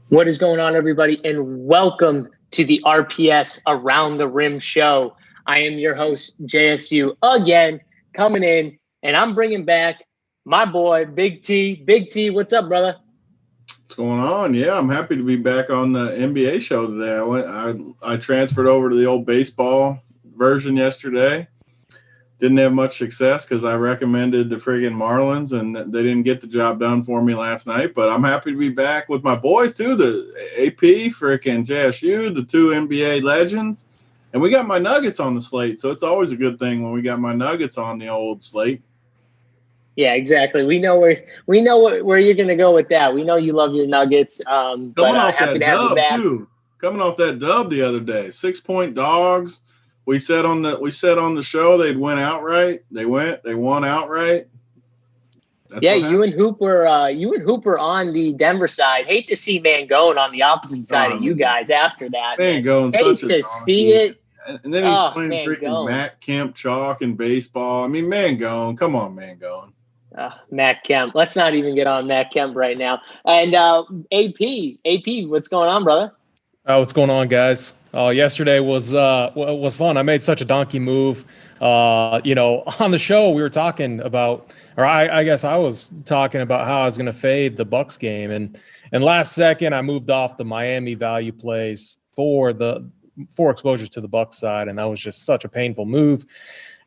What is going on, everybody, and welcome to the RPS Around the Rim show. I am your host, JSU, again, coming in, and I'm bringing back my boy, Big T. Big T, what's up, brother? What's going on? Yeah, I'm happy to be back on the NBA show today. I transferred over to the old baseball version yesterday. Didn't have much success because I recommended the friggin' Marlins, and they didn't get the job done for me last night. But I'm happy to be back with my boys, too, the AP, frickin' JSU, the two NBA legends. And we got my Nuggets on the slate, so it's always a good thing when we got my Nuggets on the old slate. Yeah, exactly. We know where you're going to go with that. We know you love your Nuggets. Coming off that dub, too. Coming off that dub the other day. 6-point dogs. We said on the show they'd win outright. They won outright. You and Hooper on the Denver side. Hate to see Mangone on the opposite side of you guys after that. Mangone, hate to see it. And then he's playing freaking Matt Kemp chalk in baseball. I mean, Mangone, come on, Mangone. Matt Kemp. Let's not even get on Matt Kemp right now. And AP, what's going on, brother? What's going on, guys? Yesterday was fun. I made such a donkey move. On the show we were talking about, or I guess I was talking about how I was going to fade the Bucks game, and last second I moved off the Miami value plays for exposures to the Bucks side, and that was just such a painful move,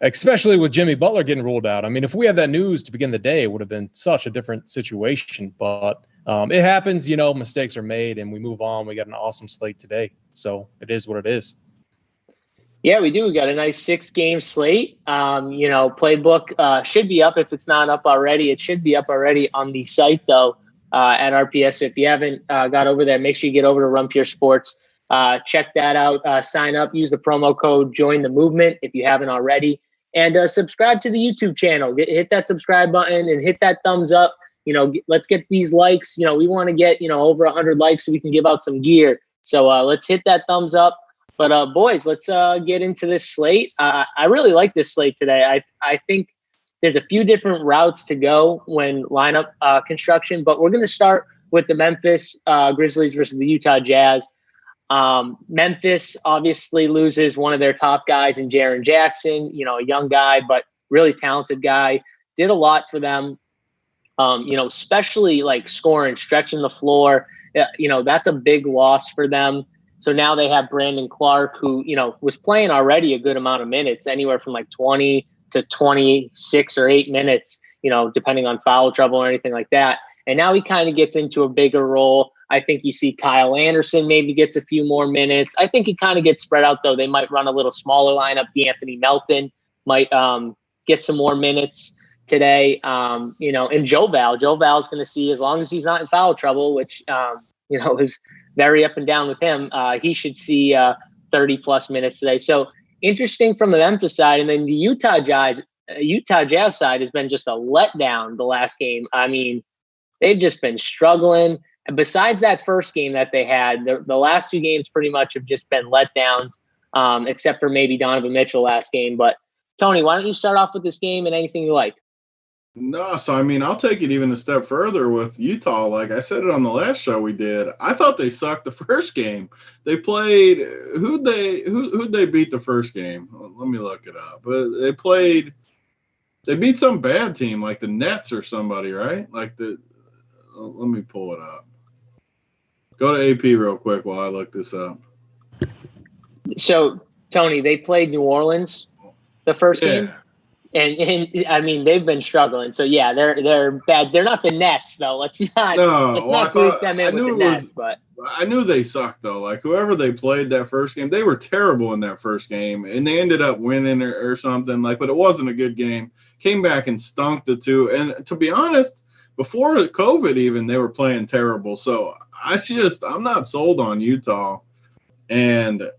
especially with Jimmy Butler getting ruled out. I mean, if we had that news to begin the day, it would have been such a different situation, but it happens, mistakes are made and we move on. We got an awesome slate today. So it is what it is. Yeah, we do. We got a nice 6-game slate. Playbook should be up. If it's not up already, it should be up already on the site, though, at RPS. So if you haven't got over there, make sure you get over to Run Pure Sports. Check that out. Sign up. Use the promo code Join the Movement if you haven't already. And subscribe to the YouTube channel. Hit that subscribe button and hit that thumbs up. Let's get these likes. We want to get, over 100 likes so we can give out some gear. So let's hit that thumbs up. But boys, let's get into this slate. I really like this slate today. I think there's a few different routes to go when lineup construction, but we're going to start with the Memphis Grizzlies versus the Utah Jazz. Memphis obviously loses one of their top guys in Jaren Jackson, a young guy, but really talented guy. Did a lot for them. Especially like scoring, stretching the floor, that's a big loss for them. So now they have Brandon Clark, who, was playing already a good amount of minutes, anywhere from like 20 to 26 or 8 minutes, depending on foul trouble or anything like that. And now he kind of gets into a bigger role. I think you see Kyle Anderson maybe gets a few more minutes. I think it kind of gets spread out, though. They might run a little smaller lineup. D'Anthony Melton might get some more minutes today, and Joe Val's going to see, as long as he's not in foul trouble, which, is very up and down with him, he should see 30 plus minutes today. So interesting from the Memphis side. And then the Utah Jazz side has been just a letdown the last game. I mean, they've just been struggling. And besides that first game that they had, the last 2 games pretty much have just been letdowns, except for maybe Donovan Mitchell last game. But Tony, why don't you start off with this game and anything you like? No, so I mean, I'll take it even a step further with Utah. Like I said it on the last show we did, I thought they sucked the first game. They played who'd they beat the first game? Let me look it up. But they beat some bad team like the Nets or somebody, right? Let me pull it up. Go to AP real quick while I look this up. So Tony, they played New Orleans the first game. And I mean, they've been struggling. So yeah, they're bad. They're not the Nets though. Let's not group them in with the Nets. But I knew they sucked though. Like whoever they played that first game, they were terrible in that first game, and they ended up winning or something. But it wasn't a good game. Came back and stunk the two. And to be honest, before COVID even, they were playing terrible. So I'm not sold on Utah. And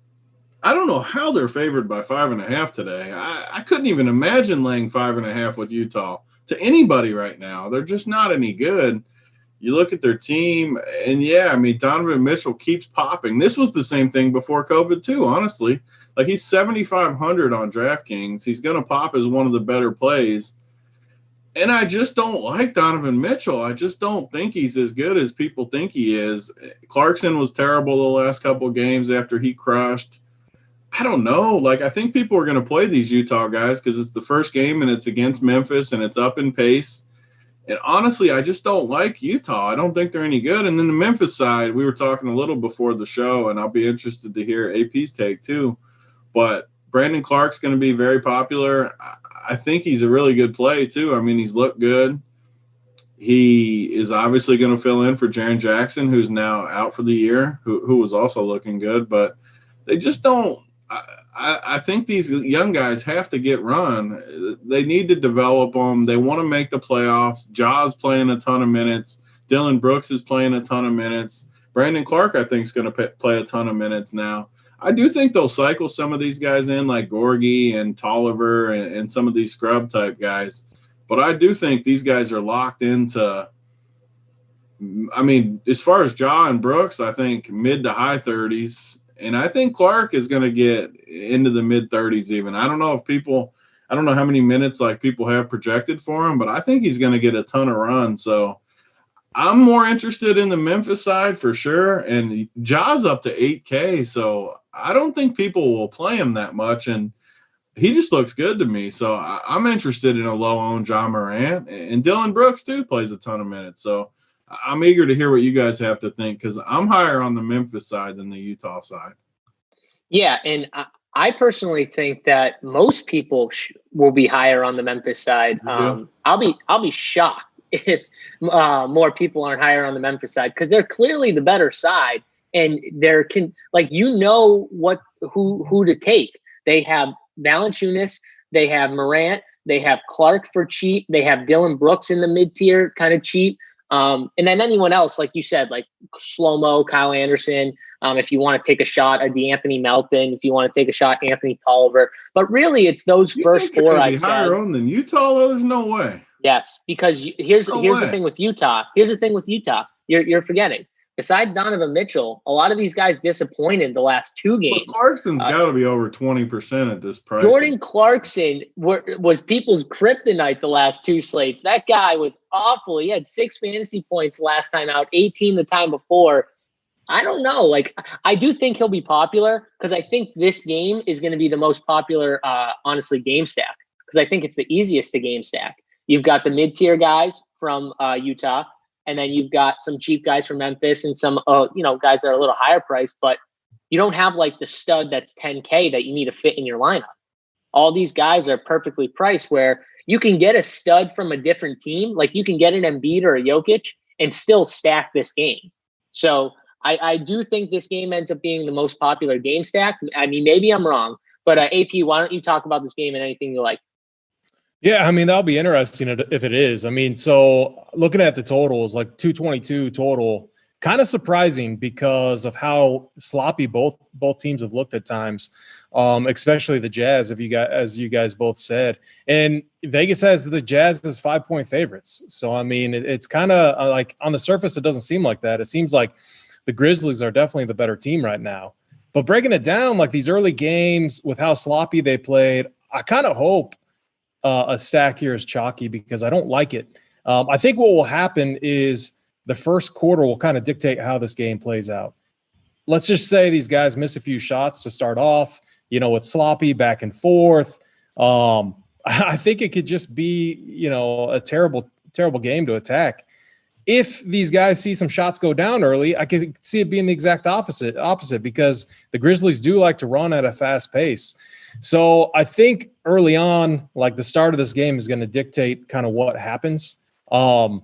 I don't know how they're favored by 5.5 today. I couldn't even imagine laying 5.5 with Utah to anybody right now. They're just not any good. You look at their team, and yeah, I mean, Donovan Mitchell keeps popping. This was the same thing before COVID too, honestly. Like, he's 7,500 on DraftKings. He's going to pop as one of the better plays. And I just don't like Donovan Mitchell. I just don't think he's as good as people think he is. Clarkson was terrible the last couple of games after he crushed. I don't know. Like, I think people are going to play these Utah guys because it's the first game and it's against Memphis and it's up in pace. And honestly, I just don't like Utah. I don't think they're any good. And then the Memphis side, we were talking a little before the show, and I'll be interested to hear AP's take too. But Brandon Clark's going to be very popular. I think he's a really good play too. I mean, he's looked good. He is obviously going to fill in for Jaren Jackson, who's now out for the year, who was also looking good. But they just don't. I think these young guys have to get run. They need to develop them. They want to make the playoffs. Ja's playing a ton of minutes. Dylan Brooks is playing a ton of minutes. Brandon Clark, I think, is going to play a ton of minutes now. I do think they'll cycle some of these guys in, like Gorgie and Tolliver and some of these scrub-type guys. But I do think these guys are locked into – I mean, as far as Ja and Brooks, I think mid to high 30s. And I think Clark is going to get into the mid-30s even. I don't know how many minutes like people have projected for him, but I think he's going to get a ton of runs. So I'm more interested in the Memphis side for sure. And Ja's up to 8K, so I don't think people will play him that much. And he just looks good to me. So I'm interested in a low-owned Ja Morant. And Dylan Brooks, too, plays a ton of minutes. So I'm eager to hear what you guys have to think because I'm higher on the Memphis side than the Utah side. Yeah, and I personally think that most people will be higher on the Memphis side. Yeah. I'll be shocked if more people aren't higher on the Memphis side because they're clearly the better side, and who to take. They have Valanciunas, they have Morant, they have Clark for cheap, they have Dylan Brooks in the mid tier, kind of cheap. And then anyone else, like you said, like Slow-Mo, Kyle Anderson, if you want to take a shot at DeAnthony Melton, if you want to take a shot at Anthony Tolliver. But really, it's those first four I said. Higher owned than Utah? There's no way. Yes, because here's the thing with Utah. Here's the thing with Utah. You're forgetting. Besides Donovan Mitchell, a lot of these guys disappointed the last two games. But Clarkson's got to be over 20% at this price. Jordan Clarkson was people's kryptonite the last two slates. That guy was awful. He had 6 fantasy points last time out, 18 the time before. I don't know. Like, I do think he'll be popular because I think this game is going to be the most popular, honestly, game stack because I think it's the easiest to game stack. You've got the mid-tier guys from Utah. And then you've got some cheap guys from Memphis and some, guys that are a little higher priced, but you don't have like the stud that's 10K that you need to fit in your lineup. All these guys are perfectly priced where you can get a stud from a different team. Like you can get an Embiid or a Jokic and still stack this game. So I do think this game ends up being the most popular game stack. I mean, maybe I'm wrong, but AP, why don't you talk about this game and anything you like? Yeah, I mean, that'll be interesting if it is. I mean, so looking at the totals, like 222 total, kind of surprising because of how sloppy both teams have looked at times, especially the Jazz, as you guys both said. And Vegas has the Jazz as 5-point favorites. So, I mean, it's kind of like on the surface, it doesn't seem like that. It seems like the Grizzlies are definitely the better team right now. But breaking it down, like these early games with how sloppy they played, I kind of hope a stack here is chalky because I don't like it. I think what will happen is the first quarter will kind of dictate how this game plays out. Let's just say these guys miss a few shots to start off. It's sloppy back and forth. I think it could just be, a terrible, terrible game to attack. If these guys see some shots go down early, I could see it being the exact opposite because the Grizzlies do like to run at a fast pace. So I think early on, like the start of this game is going to dictate kind of what happens. And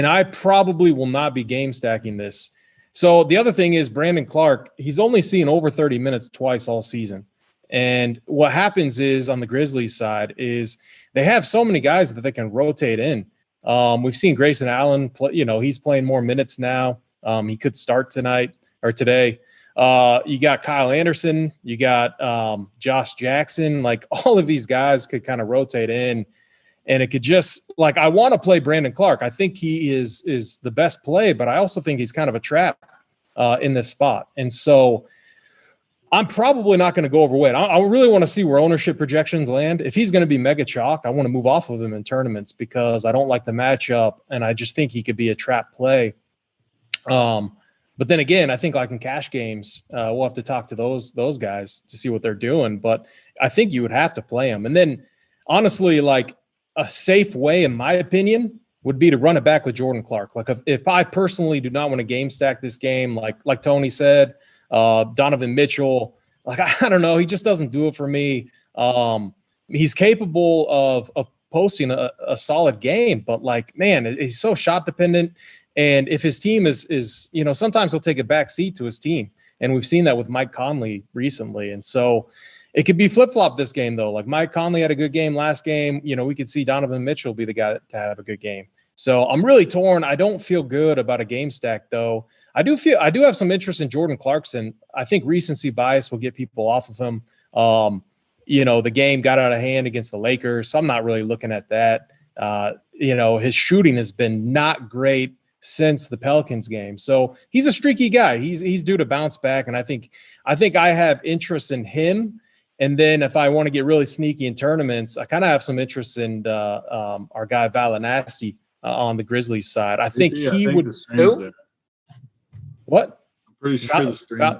I probably will not be game stacking this. So the other thing is Brandon Clark, he's only seen over 30 minutes twice all season. And what happens is on the Grizzlies side is they have so many guys that they can rotate in. We've seen Grayson Allen play, he's playing more minutes now. He could start tonight or today. You got Kyle Anderson, you got Josh Jackson. Like all of these guys could kind of rotate in, and it could just like I want to play Brandon Clark. I think he is the best play, but I also think he's kind of a trap in this spot. And so I'm probably not going to go overweight. I really want to see where ownership projections land. If he's going to be mega chalk, I want to move off of him in tournaments because I don't like the matchup, and I just think he could be a trap play. But then again, I think like in cash games, we'll have to talk to those guys to see what they're doing. But I think you would have to play him. And then honestly, like a safe way, in my opinion, would be to run it back with Jordan Clark. Like if I personally do not want to game stack this game, like Tony said, Donovan Mitchell, like I don't know, he just doesn't do it for me. He's capable of posting a solid game, but like, man, he's so shot dependent. And if his team is sometimes he'll take a back seat to his team, and we've seen that with Mike Conley recently. And so it could be flip flop this game though. Like Mike Conley had a good game last game. We could see Donovan Mitchell be the guy to have a good game. So I'm really torn. I don't feel good about a game stack though. I do have some interest in Jordan Clarkson. I think recency bias will get people off of him. The game got out of hand against the Lakers, so I'm not really looking at that. His shooting has been not great since the Pelicans game. So he's a streaky guy. He's due to bounce back, and I think I have interest in him. And then if I want to get really sneaky in tournaments, I kind of have some interest in our guy Valinassi on the Grizzlies side. I think he would. Who? What? I'm pretty sure the stream's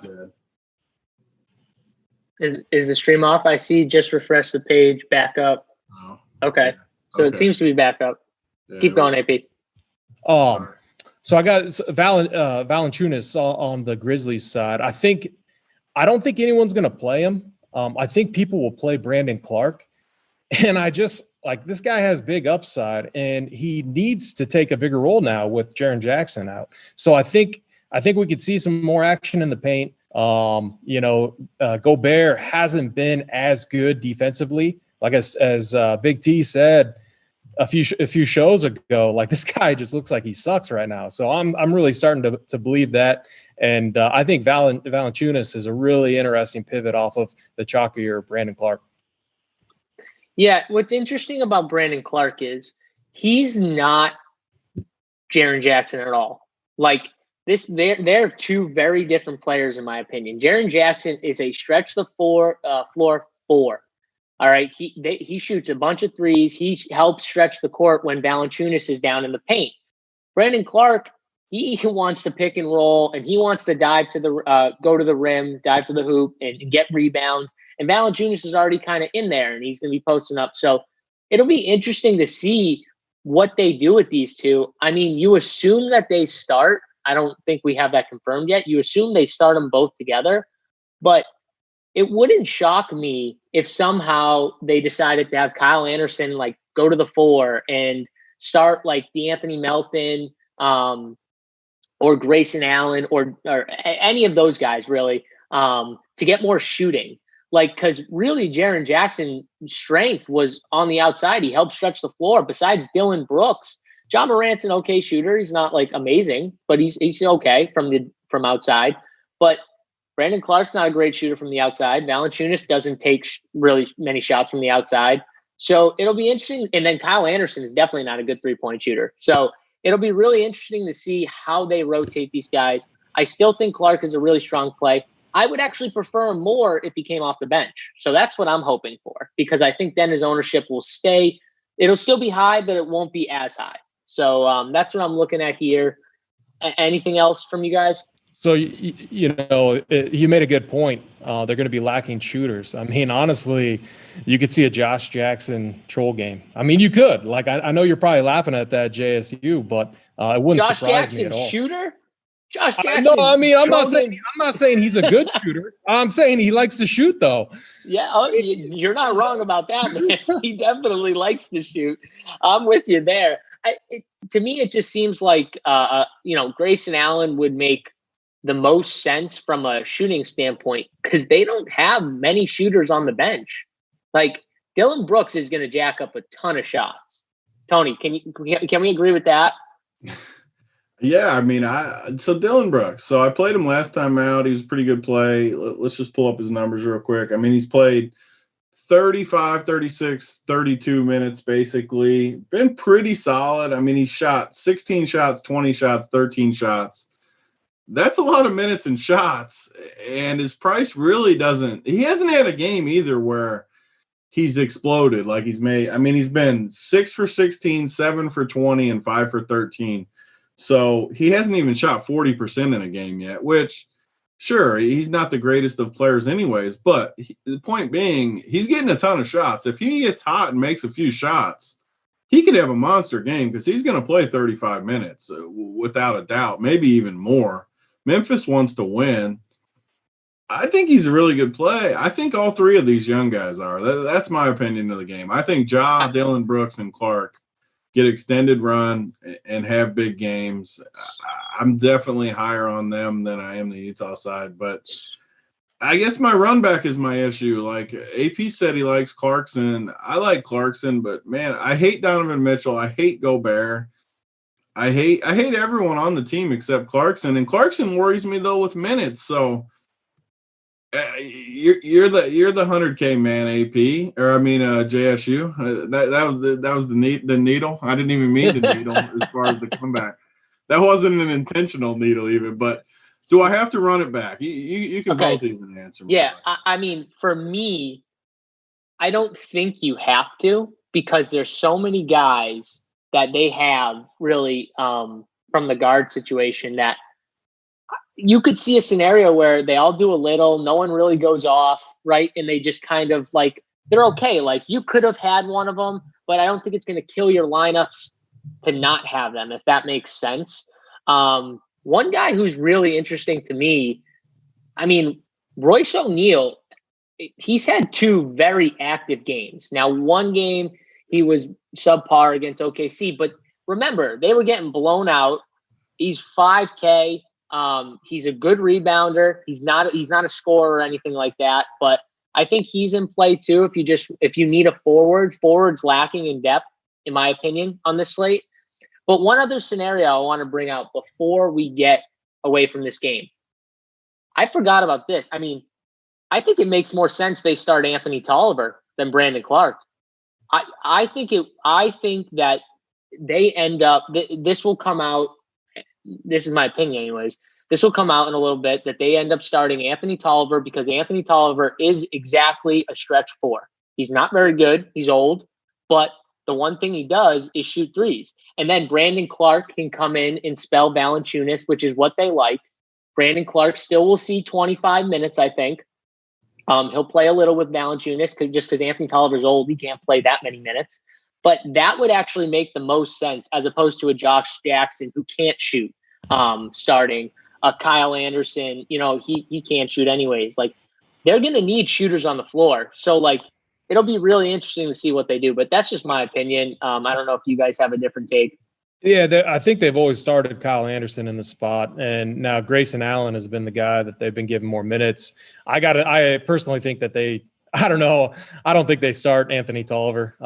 dead. Is the stream off? I see. Just refresh the page. Back up. Oh. Okay. So it seems to be back up. Yeah, keep going, AP. So I got Valanciunas on the Grizzlies side. I don't think anyone's going to play him. I think people will play Brandon Clark. And I just like this guy has big upside, and he needs to take a bigger role now with Jaren Jackson out. So I think we could see some more action in the paint. Gobert hasn't been as good defensively. Like as Big T said a few shows ago, like this guy just looks like he sucks right now. So I'm really starting to believe that. And I think Valanciunas is a really interesting pivot off of the chalkier Brandon Clark. Yeah, what's interesting about Brandon Clark is he's not Jaren Jackson at all. Like they're two very different players in my opinion. Jaren Jackson is a stretch the floor 4. All right, he shoots a bunch of threes. He helps stretch the court when Valanciunas is down in the paint. Brandon Clark, he wants to pick and roll, and he wants to dive to the go to the rim, dive to the hoop, and get rebounds. And Valanciunas is already kind of in there, and he's going to be posting up. So it'll be interesting to see what they do with these two. I mean, you assume that they start. I don't think we have that confirmed yet. You assume they start them both together, but it wouldn't shock me if somehow they decided to have Kyle Anderson like go to the 4 and start like DeAnthony Melton or Grayson Allen or any of those guys really to get more shooting. Like, because really Jaren Jackson's strength was on the outside. He helped stretch the floor. Besides Dylan Brooks, John Morant's an okay shooter. He's not like amazing, but he's okay from outside. But Brandon Clark's not a great shooter from the outside. Valanciunas doesn't take really many shots from the outside. So it'll be interesting. And then Kyle Anderson is definitely not a good 3-point shooter. So it'll be really interesting to see how they rotate these guys. I still think Clark is a really strong play. I would actually prefer him more if he came off the bench. So that's what I'm hoping for, because I think then his ownership will stay. It'll still be high, but it won't be as high. So that's what I'm looking at here. Anything else from you guys? So, you made a good point. They're going to be lacking shooters. I mean, honestly, you could see a Josh Jackson troll game. I mean, you could. Like, I know you're probably laughing at that, JSU, but it wouldn't surprise me at all. Shooter? Josh Jackson. No, I mean, I'm not saying he's a good shooter. I'm saying he likes to shoot, though. Yeah, you're not wrong about that, man. He definitely likes to shoot. I'm with you there. To me, it just seems like, Grayson Allen would make the most sense from a shooting standpoint because they don't have many shooters on the bench. Like Dylan Brooks is going to jack up a ton of shots. Tony, can we agree with that? Yeah, I mean, so Dylan Brooks. So I played him last time out. He was a pretty good play. Let's just pull up his numbers real quick. I mean, he's played 35, 36, 32 minutes basically. Been pretty solid. I mean, he shot 16 shots, 20 shots, 13 shots. That's a lot of minutes and shots. And his price really doesn't – he hasn't had a game either where he's exploded like he's made. I mean, he's been 6 for 16, 7 for 20, and 5 for 13. So he hasn't even shot 40% in a game yet, which, sure, he's not the greatest of players anyways, but the point being, he's getting a ton of shots. If he gets hot and makes a few shots, he could have a monster game because he's going to play 35 minutes without a doubt, maybe even more. Memphis wants to win. I think he's a really good play. I think all three of these young guys are. That's my opinion of the game. I think Ja, Dylan Brooks, and Clark get extended run and have big games. I'm definitely higher on them than I am the Utah side, but I guess my run back is my issue. Like AP said, he likes Clarkson. I like Clarkson, but man, I hate Donovan Mitchell. I hate Gobert. I hate everyone on the team except Clarkson, and Clarkson worries me though with minutes. So you're the 100K man, AP, or I mean JSU. That was the needle. I didn't even mean the needle as far as the comeback. That wasn't an intentional needle even. But do I have to run it back? You can both even answer me. Yeah, I mean, for me, I don't think you have to because there's so many guys that they have really from the guard situation that you could see a scenario where they all do a little, no one really goes off, right? And they just kind of like, they're okay. Like you could have had one of them, but I don't think it's going to kill your lineups to not have them, if that makes sense. One guy who's really interesting to me, I mean, Royce O'Neal, he's had 2 very active games. Now, one game he was subpar against OKC, but remember, they were getting blown out. He's 5K. He's a good rebounder. He's not a scorer or anything like that, but I think he's in play too. If you need a forward's lacking in depth, in my opinion, on this slate. But one other scenario I want to bring out before we get away from this game. I forgot about this. I mean, I think it makes more sense they start Anthony Tolliver than Brandon Clark. I think that they end up. This will come out. This is my opinion, anyways. This will come out in a little bit that they end up starting Anthony Tolliver because Anthony Tolliver is exactly a stretch 4. He's not very good. He's old, but the one thing he does is shoot threes. And then Brandon Clark can come in and spell Valanciunas, which is what they like. Brandon Clark still will see 25 minutes, I think. He'll play a little with Valanciunas just because Anthony Tolliver's old. He can't play that many minutes. But that would actually make the most sense as opposed to a Josh Jackson who can't shoot starting. Kyle Anderson, he can't shoot anyways. Like, they're going to need shooters on the floor. So, like, it'll be really interesting to see what they do. But that's just my opinion. I don't know if you guys have a different take. Yeah, I think they've always started Kyle Anderson in the spot, and now Grayson Allen has been the guy that they've been giving more minutes. I personally think that I don't think they start Anthony Tolliver,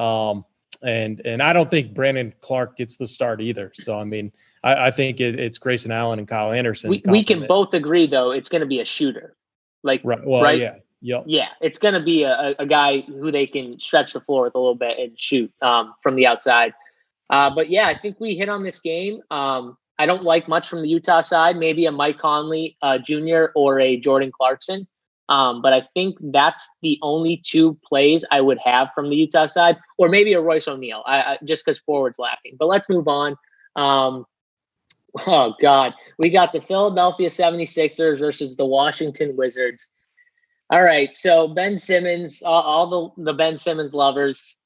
and I don't think Brandon Clark gets the start either. So I mean, I think it's Grayson Allen and Kyle Anderson. We can both agree though it's going to be a shooter, like right. Well, right? Yeah. Yep. Yeah, it's going to be a guy who they can stretch the floor with a little bit and shoot from the outside. But yeah, I think we hit on this game. I don't like much from the Utah side, maybe a Mike Conley Jr. or a Jordan Clarkson. But I think that's the only 2 plays I would have from the Utah side, or maybe a Royce O'Neal, just because forward's lacking. But let's move on. Oh, God. We got the Philadelphia 76ers versus the Washington Wizards. All right, so Ben Simmons, all the Ben Simmons lovers,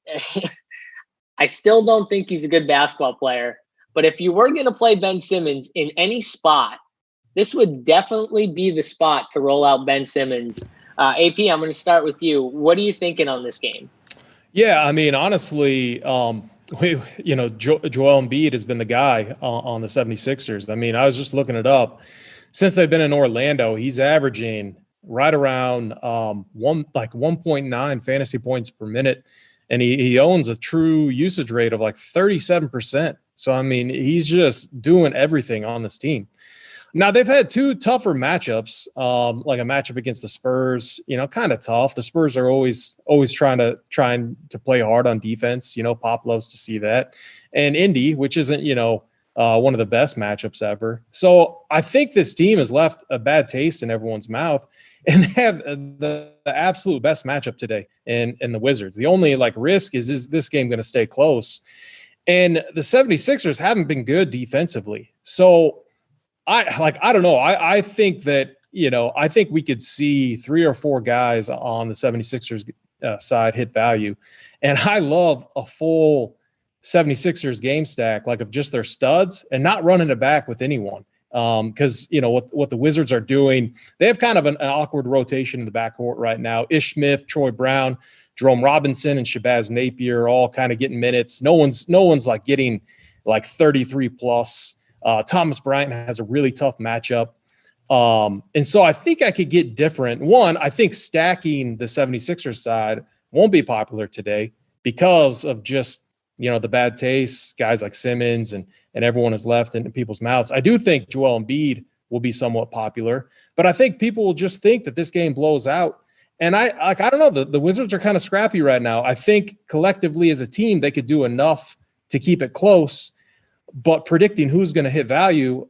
I still don't think he's a good basketball player. But if you were going to play Ben Simmons in any spot, this would definitely be the spot to roll out Ben Simmons. AP, I'm going to start with you. What are you thinking on this game? Yeah, I mean, honestly, Joel Embiid has been the guy on the 76ers. I mean, I was just looking it up. Since they've been in Orlando, he's averaging right around 1.9 fantasy points per minute. And he owns a true usage rate of like 37%. So, I mean, he's just doing everything on this team. Now, they've had two tougher matchups, like a matchup against the Spurs, kind of tough. The Spurs are always trying to play hard on defense. Pop loves to see that. And Indy, which isn't, one of the best matchups ever. So I think this team has left a bad taste in everyone's mouth, and they have the absolute best matchup today in the Wizards. The only risk is this game going to stay close? And the 76ers haven't been good defensively. So I don't know. I think that, I think we could see 3 or 4 guys on the 76ers side hit value. And I love a full 76ers game stack, of just their studs and not running it back with anyone. Because, what the Wizards are doing, they have kind of an awkward rotation in the backcourt right now. Ish Smith, Troy Brown, Jerome Robinson, and Shabazz Napier all kind of getting minutes. No one's getting 33 plus. Thomas Bryant has a really tough matchup. And so I think I could get different. One, I think stacking the 76ers side won't be popular today because of just, the bad taste, guys like Simmons and everyone has left in people's mouths. I do think Joel Embiid will be somewhat popular, but I think people will just think that this game blows out. And I don't know, the Wizards are kind of scrappy right now. I think collectively as a team, they could do enough to keep it close. But predicting who's going to hit value,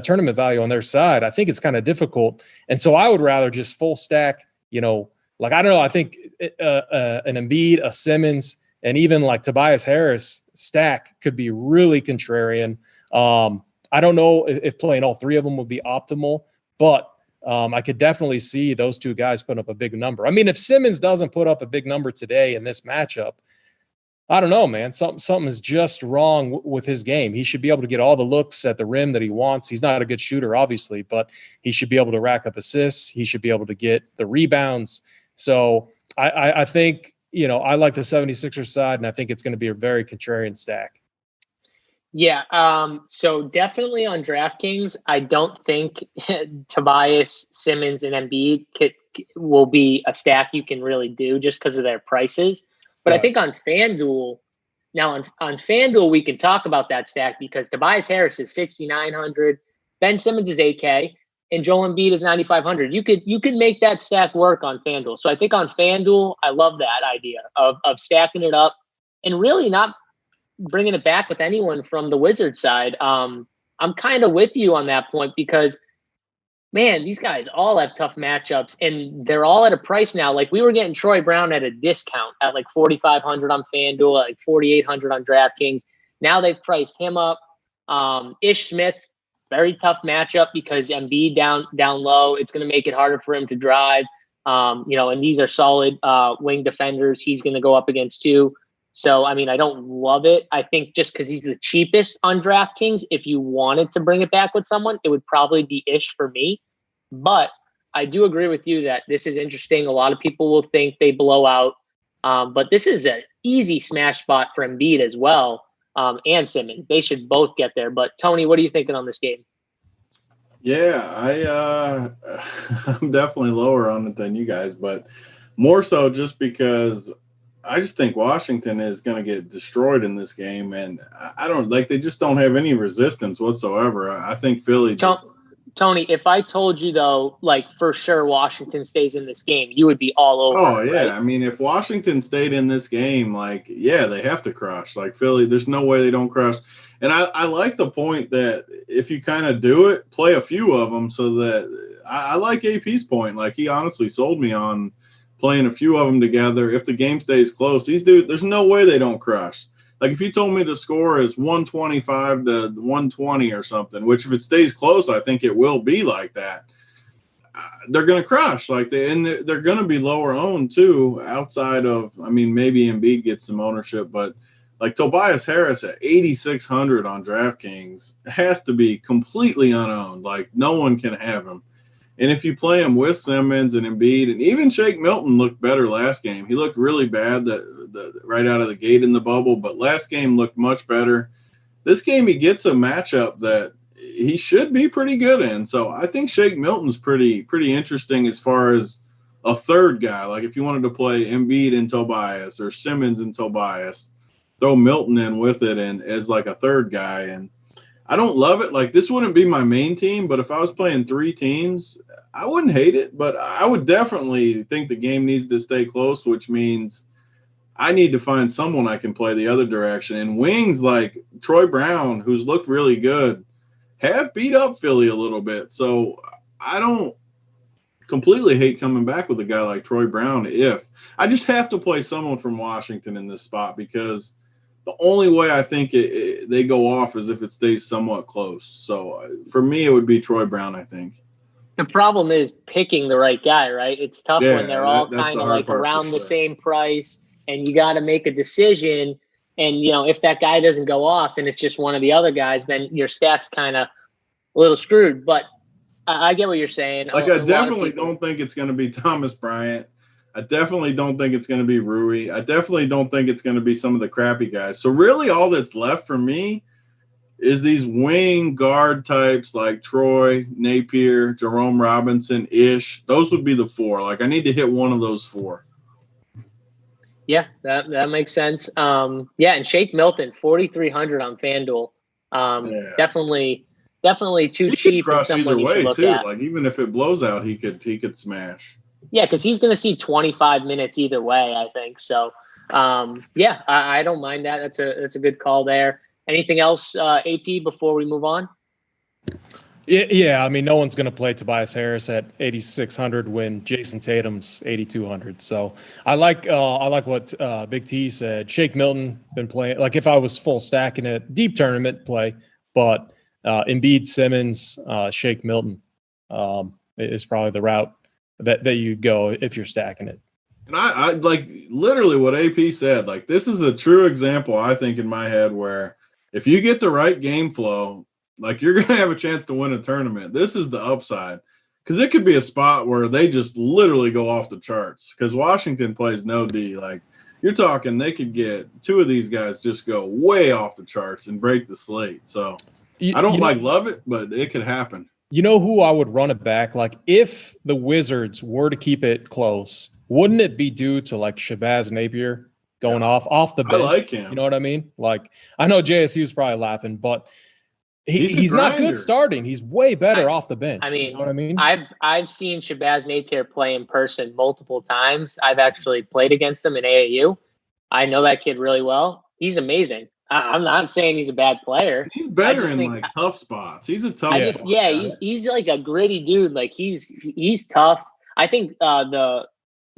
tournament value on their side, I think it's kind of difficult. And so I would rather just full stack, I don't know. I think an Embiid, a Simmons, and even Tobias Harris stack could be really contrarian. I don't know if playing all 3 of them would be optimal, but I could definitely see those 2 guys putting up a big number. I mean, if Simmons doesn't put up a big number today in this matchup, I don't know, man. Something is just wrong with his game. He should be able to get all the looks at the rim that he wants. He's not a good shooter, obviously, but he should be able to rack up assists. He should be able to get the rebounds. So I think, I like the 76ers side, and I think it's going to be a very contrarian stack. Yeah. So definitely on DraftKings, I don't think Tobias, Simmons, and Embiid will be a stack you can really do just because of their prices. But I think on FanDuel, on FanDuel, we can talk about that stack because Tobias Harris is 6,900, Ben Simmons is 8K, and Joel Embiid is 9,500. You could make that stack work on FanDuel. So I think on FanDuel, I love that idea of stacking it up and really not bringing it back with anyone from the Wizards side. I'm kind of with you on that point because, man, these guys all have tough matchups, and they're all at a price now. We were getting Troy Brown at a discount at 4,500 on FanDuel, at 4,800 on DraftKings. Now they've priced him up. Ish Smith, very tough matchup because Embiid down low. It's going to make it harder for him to drive. And these are solid wing defenders he's going to go up against too. So, I mean, I don't love it. I think just because he's the cheapest on DraftKings, if you wanted to bring it back with someone, it would probably be Ish for me. But I do agree with you that this is interesting. A lot of people will think they blow out. But this is an easy smash spot for Embiid as well, and Simmons. They should both get there. But, Tony, what are you thinking on this game? Yeah, I'm definitely lower on it than you guys, but more so just because – I just think Washington is going to get destroyed in this game, and I don't they just don't have any resistance whatsoever. I think Philly just – Tony, if I told you, though, for sure Washington stays in this game, you would be all over. Oh, yeah. Right? I mean, if Washington stayed in this game, they have to crush. Philly, there's no way they don't crush. And I like the point that if you kind of do it, play a few of them so that I like AP's point. He honestly sold me on – playing a few of them together. If the game stays close, these dudes, there's no way they don't crush. If you told me the score is 125 to 120 or something, which if it stays close, I think it will be like that. They're going to crush. They're going to be lower owned too, outside of, maybe Embiid gets some ownership, but Tobias Harris at 8,600 on DraftKings has to be completely unowned. No one can have him. And if you play him with Simmons and Embiid, and even Shake Milton looked better last game. He looked really bad right out of the gate in the bubble, but last game looked much better. This game he gets a matchup that he should be pretty good in. So I think Shake Milton's pretty interesting as far as a third guy. If you wanted to play Embiid and Tobias or Simmons and Tobias, throw Milton in with it and as like a third guy. And I don't love it. Like, this wouldn't be my main team, but if I was playing 3 teams, I wouldn't hate it. But I would definitely think the game needs to stay close, which means I need to find someone I can play the other direction. And wings like Troy Brown, who's looked really good, have beat up Philly a little bit. So I don't completely hate coming back with a guy like Troy Brown if I just have to play someone from Washington in this spot, because the only way I think they go off is if it stays somewhat close. So for me, it would be Troy Brown, I think. The problem is picking the right guy, right? It's tough when they're all kind of like around the same price, and you got to make a decision. And, you know, if that guy doesn't go off and it's just one of the other guys, then your stack's kind of a little screwed. But I get what you're saying. Like, I definitely don't think it's going to be Thomas Bryant. I definitely don't think it's going to be Rui. I definitely don't think it's going to be some of the crappy guys. So really all that's left for me is these wing guard types like Troy, Napier, Jerome Robinson-ish. Those would be the 4. Like, I need to hit one of those 4. Yeah, that makes sense. Yeah, and Shake Milton, 4,300 on FanDuel. Definitely too cheap. Crush either way too. Like, even if it blows out, he could smash. Yeah, because he's going to see 25 minutes either way, I think. So, yeah, I don't mind that. That's a good call there. Anything else, AP, before we move on? Yeah. I mean, no one's going to play Tobias Harris at 8,600 when Jason Tatum's 8,200. So I like what Big T said. Shake Milton been playing. Like, if I was full stack in a deep tournament play, but Embiid, Simmons, Shake Milton is probably the route that you go if you're stacking it. And I like literally what AP said. Like, this is a true example, I think, in my head, where if you get the right game flow, like, you're going to have a chance to win a tournament. This is the upside, because it could be a spot where they just literally go off the charts because Washington plays no D. Like, you're talking they could get 2 of these guys just go way off the charts and break the slate. So I don't love it, but it could happen. You know who I would run it back? Like, if the Wizards were to keep it close, wouldn't it be due to like Shabazz Napier going off the bench? I like him. You know what I mean? Like, I know JSU's probably laughing, but he's not good starting. He's way better off the bench. I mean, you know what I mean? I've seen Shabazz Napier play in person multiple times. I've actually played against him in AAU. I know that kid really well. He's amazing. I'm not saying he's a bad player. He's better in like tough spots. He's a tough. He's like a gritty dude. Like, he's tough. I think the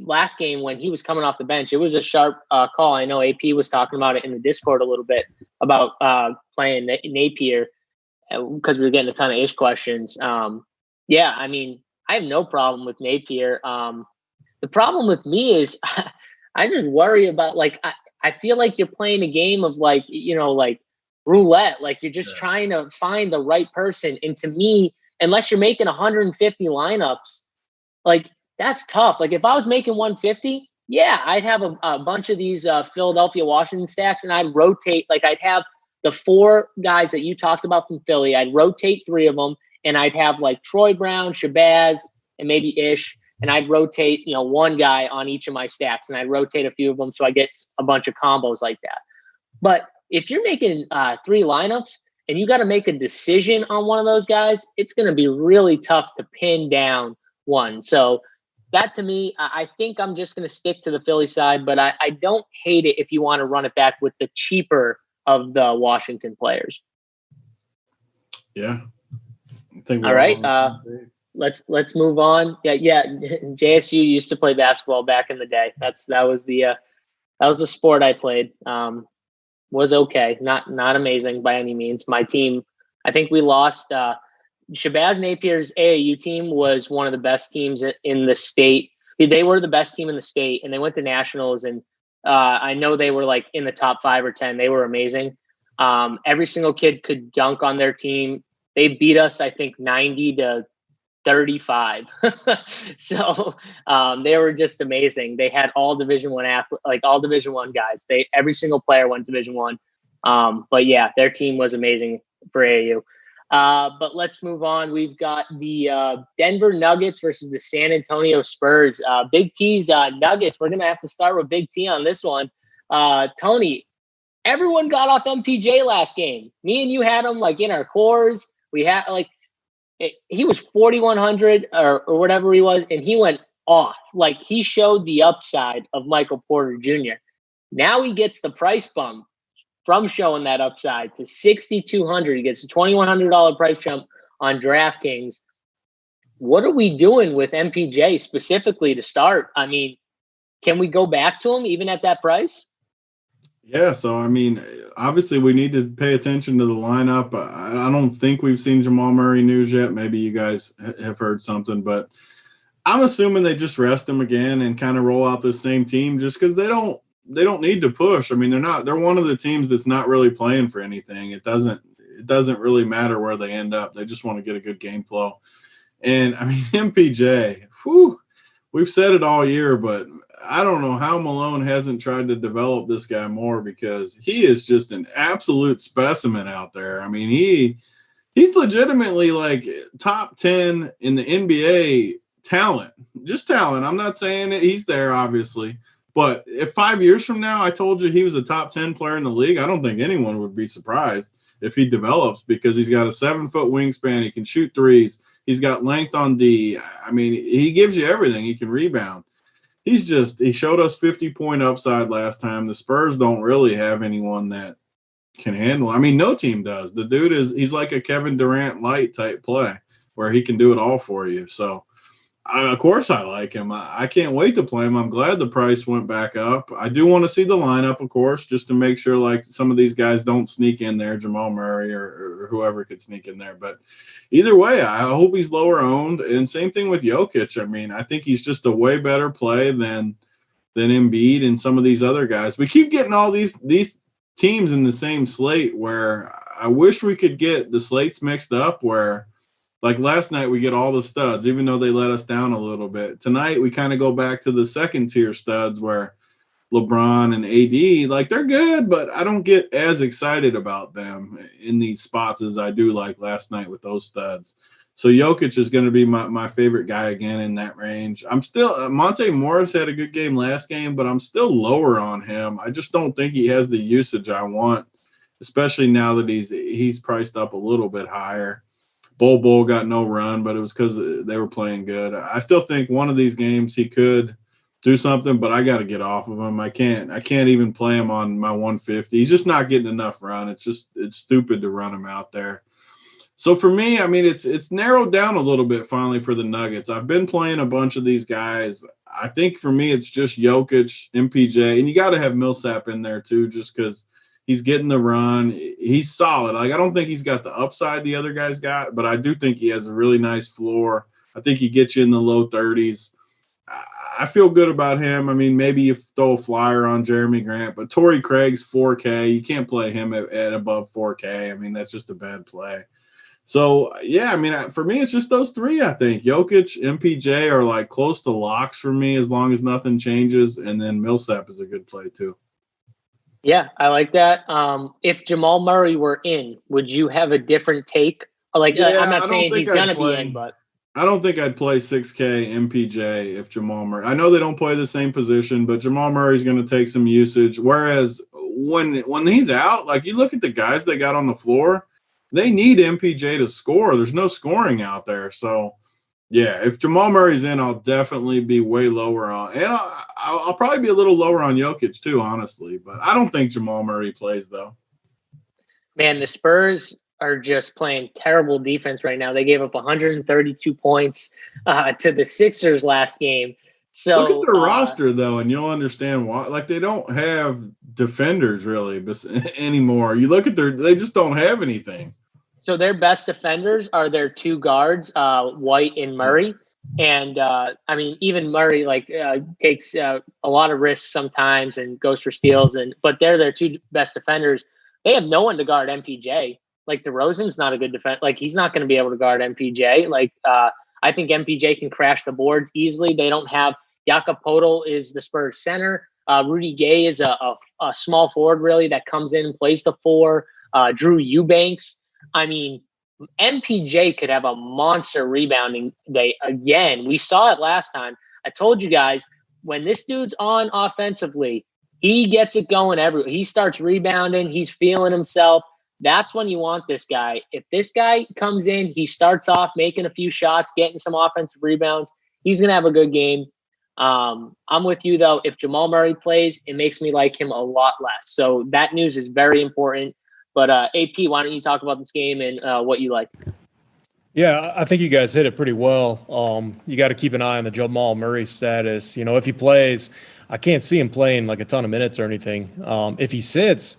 last game when he was coming off the bench, it was a sharp call. I know AP was talking about it in the Discord a little bit about playing Napier because we were getting a ton of ish questions. Yeah, I mean, I have no problem with Napier. The problem with me is I just worry about, like, I feel like you're playing a game of, like, you know, like roulette. Like, you're just trying to find the right person. And to me, unless you're making 150 lineups, like, that's tough. Like, if I was making 150, yeah, I'd have a bunch of these Philadelphia, Washington stacks, and I'd rotate. Like, I'd have the 4 guys that you talked about from Philly. I'd rotate 3 of them, and I'd have like Troy Brown, Shabazz, and maybe Ish. And I'd rotate, you know, 1 guy on each of my stacks, and I'd rotate a few of them so I get a bunch of combos like that. But if you're making 3 lineups and you got to make a decision on one of those guys, it's going to be really tough to pin down one. So that, to me, I think I'm just going to stick to the Philly side, but I don't hate it if you want to run it back with the cheaper of the Washington players. Yeah. I think all right. Let's move on. Yeah. JSU used to play basketball back in the day. That was the sport I played. Was okay, not amazing by any means. My team, I think we lost. Shabazz Napier's AAU team was one of the best teams in the state. They were the best team in the state, and they went to nationals. And I know they were like in the top 5 or 10. They were amazing. Every single kid could dunk on their team. They beat us, I think, 90-35. So they were just amazing. They had all Division I all Division I guys. Every single player went Division I. But yeah, their team was amazing for AAU. But let's move on. We've got the Denver Nuggets versus the San Antonio Spurs. Big T's Nuggets. We're gonna have to start with Big T on this one. Tony, everyone got off MPJ last game. Me and you had him like in our cores. We had like he was 4,100 or whatever he was, and he went off. Like he showed the upside of Michael Porter Jr. Now he gets the price bump from showing that upside to 6,200. He gets a $2,100 price jump on DraftKings. What are we doing with MPJ specifically to start? I mean, can we go back to him even at that price? Yeah, so I mean, obviously we need to pay attention to the lineup. I don't think we've seen Jamal Murray news yet. Maybe you guys have heard something, but I'm assuming they just rest him again and kind of roll out the same team just because they don't need to push. I mean, they're one of the teams that's not really playing for anything. It doesn't really matter where they end up. They just want to get a good game flow. And I mean, MPJ, we've said it all year, but I don't know how Malone hasn't tried to develop this guy more because he is just an absolute specimen out there. I mean, he's legitimately like top 10 in the NBA talent, just talent. I'm not saying that he's there, obviously, but if 5 years from now I told you he was a top 10 player in the league, I don't think anyone would be surprised if he develops because he's got a 7-foot wingspan. He can shoot threes. He's got length on D. I mean, he gives you everything. He can rebound. He showed us 50-point upside last time. The Spurs don't really have anyone that can handle. I mean, no team does. The dude he's like a Kevin Durant light type play where he can do it all for you. So, of course I like him. I can't wait to play him. I'm glad the price went back up. I do want to see the lineup, of course, just to make sure like some of these guys don't sneak in there, Jamal Murray or whoever could sneak in there. But either way, I hope he's lower owned. And same thing with Jokic. I mean, I think he's just a way better play than Embiid and some of these other guys. We keep getting all these teams in the same slate where I wish we could get the slates mixed up where like last night we get all the studs, even though they let us down a little bit. Tonight we kind of go back to the second tier studs where LeBron and AD, like they're good, but I don't get as excited about them in these spots as I do like last night with those studs. So Jokic is going to be my favorite guy again in that range. I'm still Monte Morris had a good game last game, but I'm still lower on him. I just don't think he has the usage I want, especially now that he's priced up a little bit higher. Bol got no run, but it was because they were playing good. I still think one of these games he could do something, but I got to get off of him. I can't even play him on my 150. He's just not getting enough run. It's stupid to run him out there. So for me, I mean, it's narrowed down a little bit finally for the Nuggets. I've been playing a bunch of these guys. I think for me, it's just Jokic, MPJ, and you got to have Millsap in there too, just because he's getting the run. He's solid. Like I don't think he's got the upside the other guys got, but I do think he has a really nice floor. I think he gets you in the low 30s. I feel good about him. I mean, maybe you throw a flyer on Jeremy Grant, but Torrey Craig's 4K. You can't play him at above 4K. I mean, that's just a bad play. So, yeah, I mean, for me, it's just those three, I think. Jokic, MPJ are like close to locks for me as long as nothing changes, and then Millsap is a good play too. Yeah, I like that. If Jamal Murray were in, would you have a different take? Like, yeah, I'm not saying he's going to be in, but I don't think I'd play 6K MPJ if Jamal Murray. I know they don't play the same position, but Jamal Murray's going to take some usage. Whereas when he's out, like you look at the guys they got on the floor, they need MPJ to score. There's no scoring out there. So, yeah, if Jamal Murray's in, I'll definitely be way lower on. And I'll probably be a little lower on Jokic too, honestly. But I don't think Jamal Murray plays, though. Man, the Spurs are just playing terrible defense right now. They gave up 132 points to the Sixers last game. So look at their roster, though, and you'll understand why. Like, they don't have defenders really anymore. You look at they just don't have anything. So their best defenders are their two guards, White and Murray. And, I mean, even Murray, takes a lot of risks sometimes and goes for steals. But they're their two best defenders. They have no one to guard MPJ. Like, DeRozan's not a good defense. Like, he's not going to be able to guard MPJ. Like, I think MPJ can crash the boards easily. They don't have – Jakob Poeltl is the Spurs center. Rudy Gay is a small forward, really, that comes in and plays the four. Drew Eubanks. I mean, MPJ could have a monster rebounding day again. We saw it last time. I told you guys, when this dude's on offensively, He gets it going everywhere. He starts rebounding. He's feeling himself. That's when you want this guy. If this guy comes in, he starts off making a few shots, getting some offensive rebounds, he's going to have a good game. I'm with you, though. If Jamal Murray plays, it makes me like him a lot less. So that news is very important. But AP, why don't you talk about this game and what you like? Yeah, I think you guys hit it pretty well. You got to keep an eye on the Jamal Murray status. If he plays, I can't see him playing like a ton of minutes or anything. If he sits,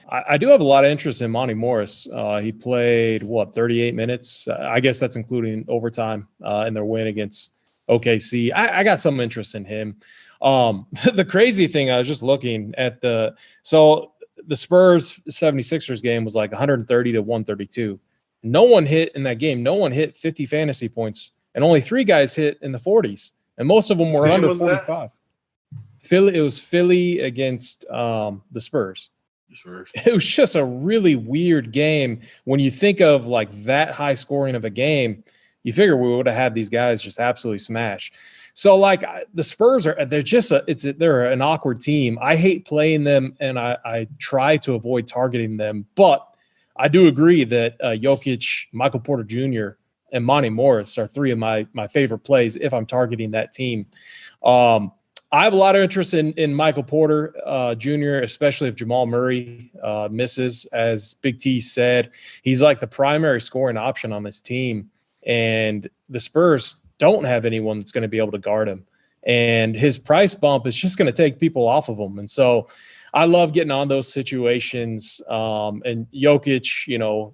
I do have a lot of interest in Monty Morris. He played, 38 minutes? I guess that's including overtime in their win against OKC. I got some interest in him. The crazy thing, I was just looking at the Spurs 76ers game was like 130 to 132. No one hit in that game. No one hit 50 fantasy points, and only 3 guys hit in the 40s, and most of them were under 45. It was Philly against the Spurs. It was just a really weird game. When you think of like that high scoring of a game, you figure we would have had these guys just absolutely smash. So like the Spurs they're an awkward team. I hate playing them, and I try to avoid targeting them, but I do agree that Jokic, Michael Porter Jr., and Monty Morris are 3 of my favorite plays if I'm targeting that team. I have a lot of interest in Michael Porter Jr., especially if Jamal Murray misses. As Big T said, he's like the primary scoring option on this team, and the Spurs don't have anyone that's going to be able to guard him. And his price bump is just going to take people off of him. And so I love getting on those situations. And Jokic,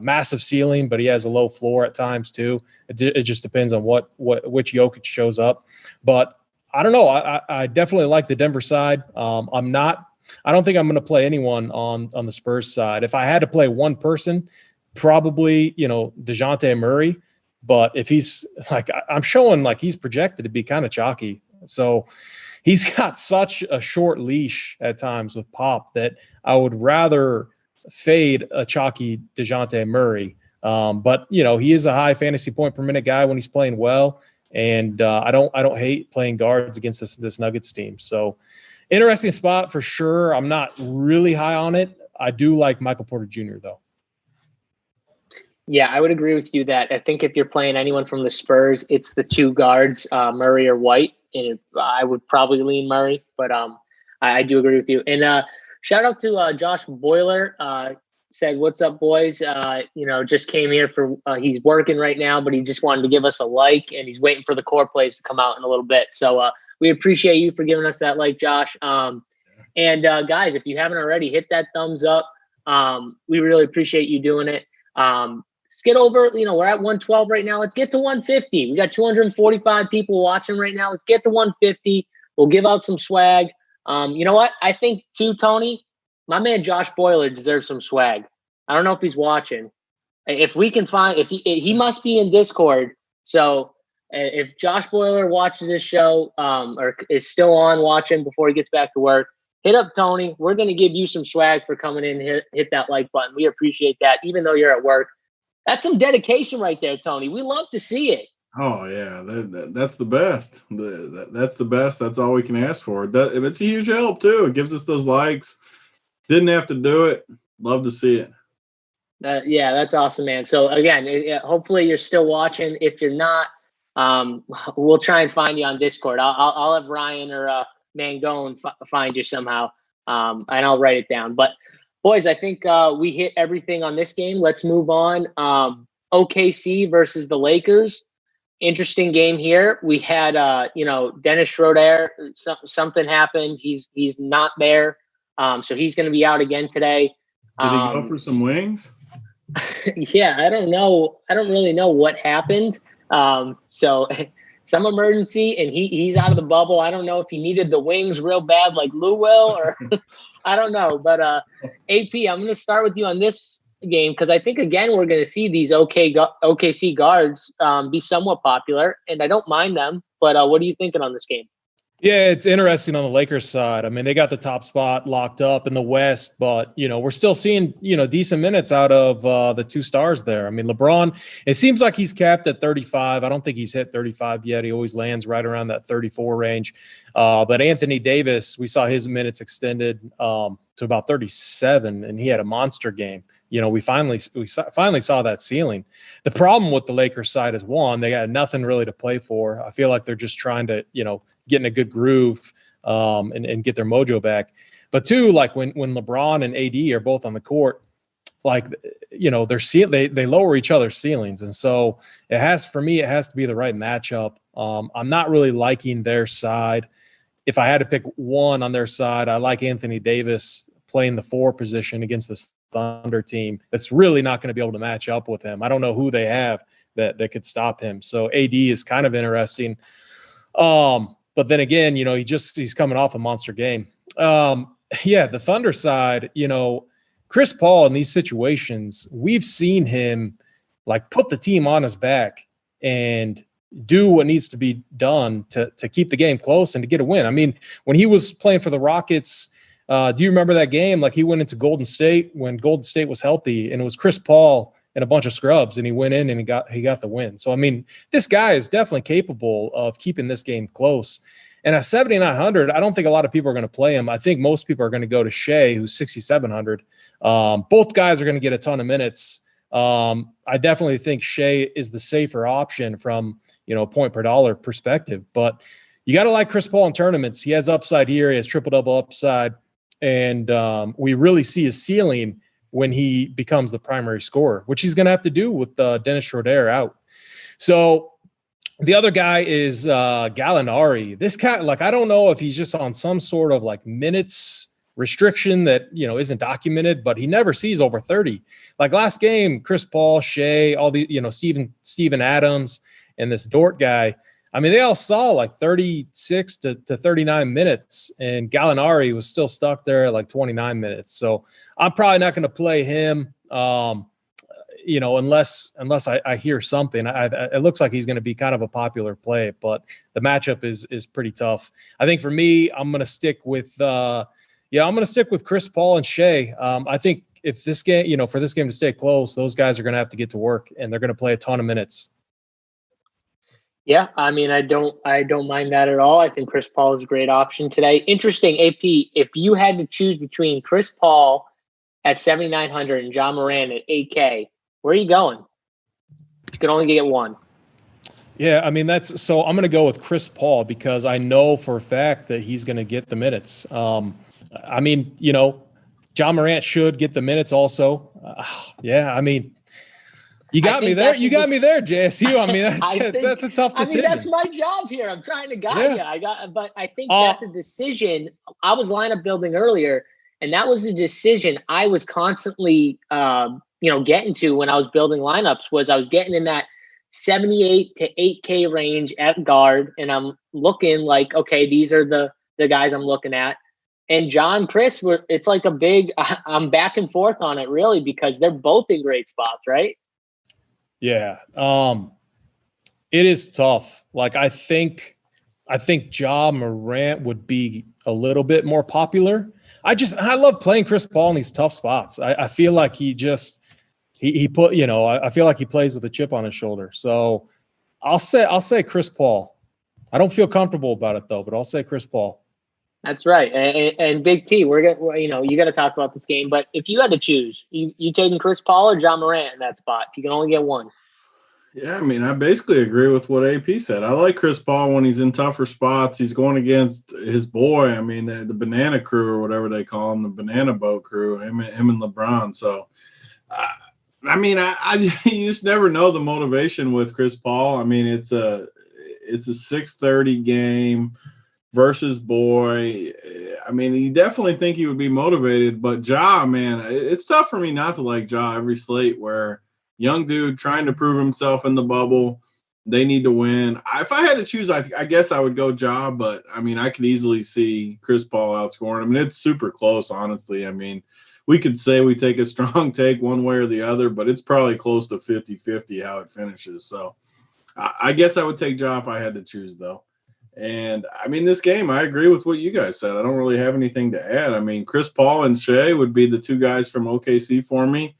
massive ceiling, but he has a low floor at times too. It just depends on which Jokic shows up. But I don't know. I definitely like the Denver side. I don't think I'm going to play anyone on the Spurs side. If I had to play one person, probably, DeJounte Murray. But if he's like, I'm showing like he's projected to be kind of chalky. So he's got such a short leash at times with Pop that I would rather fade a chalky DeJounte Murray. But he is a high fantasy point per minute guy when he's playing well. And I don't hate playing guards against this Nuggets team. So interesting spot for sure. I'm not really high on it. I do like Michael Porter Jr. though. Yeah, I would agree with you that I think if you're playing anyone from the Spurs, it's the 2 guards, Murray or White. And I would probably lean Murray, but I do agree with you. And shout out to Josh Boiler. Said, "What's up, boys? Just came here for he's working right now, but he just wanted to give us a like, and he's waiting for the core plays to come out in a little bit. So we appreciate you for giving us that like, Josh. And guys, if you haven't already, hit that thumbs up. We really appreciate you doing it. Let's get over, we're at 112 right now. Let's get to 150. We got 245 people watching right now. Let's get to 150. We'll give out some swag. You know what? I think too, Tony, my man Josh Boiler deserves some swag. I don't know if he's watching. If we can find, if he must be in Discord. So if Josh Boiler watches this show or is still on watching before he gets back to work, hit up Tony. We're going to give you some swag for coming in. Hit that like button. We appreciate that, even though you're at work. That's some dedication right there, Tony. We love to see it. Oh, yeah. That's the best. That's the best. That's all we can ask for. It's a huge help, too. It gives us those likes. Didn't have to do it. Love to see it. Yeah, that's awesome, man. So, again, hopefully you're still watching. If you're not, we'll try and find you on Discord. I'll have Ryan or Mangone find you somehow, and I'll write it down. But, boys, I think we hit everything on this game. Let's move on. OKC versus the Lakers. Interesting game here. We had, Dennis Schroeder. Something happened. He's not there. So he's going to be out again today. Did he go for some wings? Yeah, I don't know. I don't really know what happened. So some emergency, and he's out of the bubble. I don't know if he needed the wings real bad like Lou will, or I don't know. But AP, I'm going to start with you on this game because I think, again, we're going to see these OKC guards be somewhat popular, and I don't mind them. But what are you thinking on this game? Yeah, it's interesting on the Lakers side. I mean, they got the top spot locked up in the West, but, we're still seeing, decent minutes out of the two stars there. I mean, LeBron, it seems like he's capped at 35. I don't think he's hit 35 yet. He always lands right around that 34 range. But Anthony Davis, we saw his minutes extended to about 37, and he had a monster game. We finally saw that ceiling. The problem with the Lakers side is, one, they got nothing really to play for. I feel like they're just trying to, get in a good groove and get their mojo back. But two, like when LeBron and AD are both on the court, like, they lower each other's ceilings. And so it has to be the right matchup. I'm not really liking their side. If I had to pick one on their side, I like Anthony Davis playing the 4 position against this Thunder team that's really not going to be able to match up with him. I don't know who they have that could stop him. So AD is kind of interesting. But then again, he's coming off a monster game. The Thunder side, Chris Paul in these situations, we've seen him like put the team on his back and do what needs to be done to keep the game close and to get a win. I mean, when he was playing for the Rockets, do you remember that game? Like, he went into Golden State when Golden State was healthy, and it was Chris Paul and a bunch of scrubs, and he went in and he got the win. So, I mean, this guy is definitely capable of keeping this game close. And at 7,900, I don't think a lot of people are going to play him. I think most people are going to go to Shea, who's 6,700. Both guys are going to get a ton of minutes. I definitely think Shea is the safer option from, point per dollar perspective. But you got to like Chris Paul in tournaments. He has upside here. He has triple-double upside. And we really see his ceiling when he becomes the primary scorer, which he's going to have to do with Dennis Schroeder out. So the other guy is Gallinari. This guy, like, I don't know if he's just on some sort of like minutes restriction that, isn't documented, but he never sees over 30. Like last game, Chris Paul, Shea, all the, Steven Adams, and this Dort guy, I mean, they all saw like 36 to 39 minutes, and Gallinari was still stuck there at like 29 minutes. So I'm probably not going to play him, unless I hear something. It looks like he's going to be kind of a popular play, but the matchup is pretty tough. I think for me, I'm going to stick with Chris Paul and Shea. I think if this game, for this game to stay close, those guys are going to have to get to work, and they're going to play a ton of minutes. Yeah, I mean, I don't mind that at all. I think Chris Paul is a great option today. Interesting, AP, if you had to choose between Chris Paul at 7,900 and John Moran at 8K, where are you going? You can only get one. Yeah, I mean, so I'm going to go with Chris Paul because I know for a fact that he's going to get the minutes. I mean, John Morant should get the minutes also. Yeah, I I You got me there, JSU. I mean, that's a tough decision. I mean, that's my job here. I'm trying to guide you. But I think that's a decision. I was lineup building earlier, and that was a decision I was constantly, getting to when I was building lineups. Was I was getting in that 78 to 8K range at guard, and I'm looking like, okay, these are the guys I'm looking at. And John, Chris, it's like a big. I'm back and forth on it really because they're both in great spots, right? Yeah. It is tough. Like, I think Ja Morant would be a little bit more popular. I love playing Chris Paul in these tough spots. I feel like he put, I feel like he plays with a chip on his shoulder. So I'll say Chris Paul. I don't feel comfortable about it though, but I'll say Chris Paul. That's right. And Big T, you got to talk about this game. But if you had to choose, you taking Chris Paul or John Morant in that spot? You can only get one. Yeah, I mean, I basically agree with what AP said. I like Chris Paul when he's in tougher spots. He's going against his boy. I mean, the banana crew or whatever they call him, the banana boat crew, him and LeBron. So, I mean, you just never know the motivation with Chris Paul. I mean, it's a 6:30 game versus boy. I mean, you definitely think he would be motivated, but Ja, man, it's tough for me not to like Ja every slate where young dude trying to prove himself in the bubble. They need to win. If I had to choose, I guess I would go Ja, but I mean, I could easily see Chris Paul outscoring. I mean, it's super close, honestly. I mean, we could say we take a strong take one way or the other, but it's probably close to 50-50 how it finishes. So I guess I would take Ja if I had to choose, though. And, I mean, this game, I agree with what you guys said. I don't really have anything to add. I mean, Chris Paul and Shea would be the two guys from OKC for me.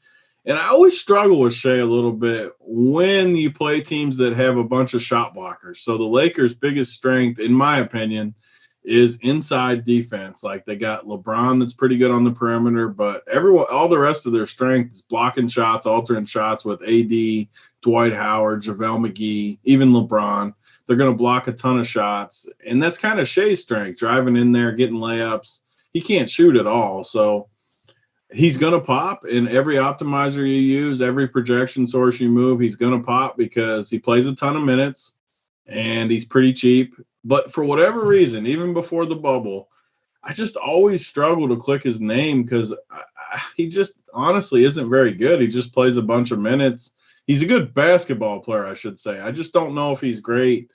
And I always struggle with Shea a little bit when you play teams that have a bunch of shot blockers. So the Lakers' biggest strength, in my opinion, is inside defense. Like, they got LeBron that's pretty good on the perimeter, but all the rest of their strength is blocking shots, altering shots with AD, Dwight Howard, JaVale McGee, even LeBron. They're going to block a ton of shots, and that's kind of Shea's strength, driving in there, getting layups. He can't shoot at all, so he's going to pop in every optimizer you use, every projection source you move. He's going to pop because he plays a ton of minutes, and he's pretty cheap. But for whatever reason, even before the bubble, I just always struggle to click his name because he just honestly isn't very good. He just plays a bunch of minutes. He's a good basketball player, I should say. I just don't know if he's great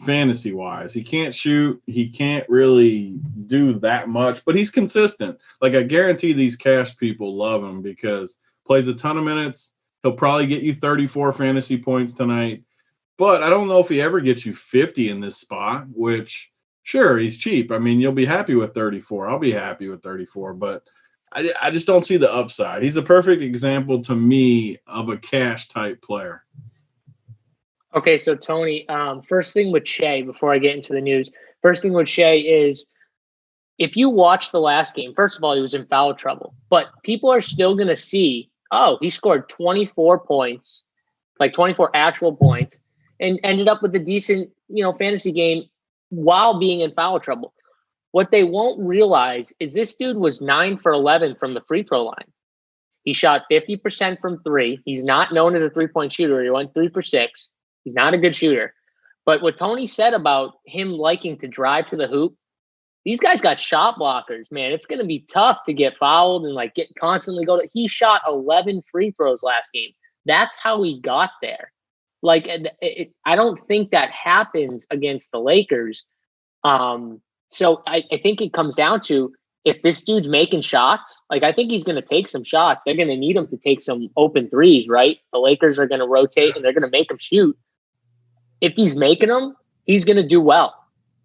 fantasy-wise. He can't shoot. He can't really do that much, but he's consistent. Like, I guarantee these cash people love him because plays a ton of minutes. He'll probably get you 34 fantasy points tonight, but I don't know if he ever gets you 50 in this spot, which, sure, he's cheap. I mean, you'll be happy with 34. I'll be happy with 34, but I just don't see the upside. He's a perfect example to me of a cash-type player. Okay, so Tony, first thing with Shea, before I get into the news, first thing with Shea is if you watch the last game, first of all, he was in foul trouble, but people are still going to see, oh, he scored 24 points, like 24 actual points, and ended up with a decent, fantasy game while being in foul trouble. What they won't realize is this dude was 9 for 11 from the free throw line. He shot 50% from three. He's not known as a three-point shooter. He went 3 for 6. He's not a good shooter. But what Tony said about him liking to drive to the hoop, these guys got shot blockers, man. It's going to be tough to get fouled and constantly go to. He shot 11 free throws last game. That's how he got there. I don't think that happens against the Lakers. So I think it comes down to if this dude's making shots, I think he's going to take some shots. They're going to need him to take some open threes, right? The Lakers are going to rotate and they're going to make him shoot. If he's making them, he's going to do well.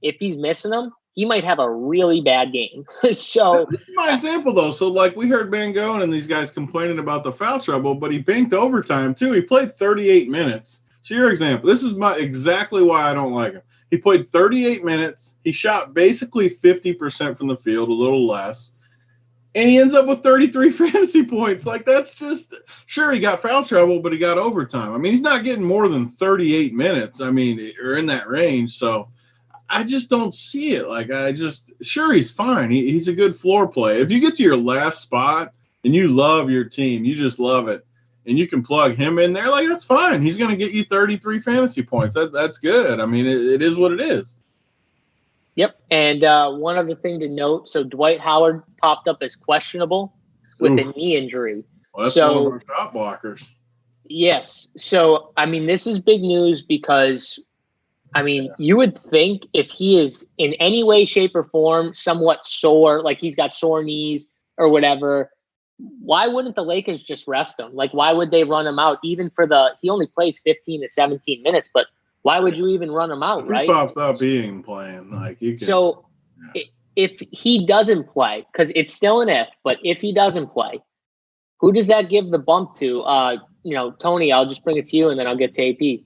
If he's missing them, he might have a really bad game. So this is my example, though. So, we heard Mangone and these guys complaining about the foul trouble, but he banked overtime, too. He played 38 minutes. So, your example, this is exactly why I don't like him. He played 38 minutes. He shot basically 50% from the field, a little less. And he ends up with 33 fantasy points. That's just – sure, he got foul trouble, but he got overtime. I mean, he's not getting more than 38 minutes, or in that range. So I just don't see it. Sure, he's fine. He's a good floor play. If you get to your last spot and you love your team, you just love it, and you can plug him in there, that's fine. He's going to get you 33 fantasy points. That's good. I mean, it is what it is. Yep. And one other thing to note, so Dwight Howard popped up as questionable with a knee injury. Well, that's one of our shot blockers. Yes. So, this is big news because, you would think if he is in any way, shape, or form somewhat sore, he's got sore knees or whatever, why wouldn't the Lakers just rest him? Why would they run him out even he only plays 15 to 17 minutes, but why would you even run him out, right? He pops up being playing. You can. So if he doesn't play, because it's still an if, but if he doesn't play, who does that give the bump to? Tony, I'll just bring it to you and then I'll get to AP.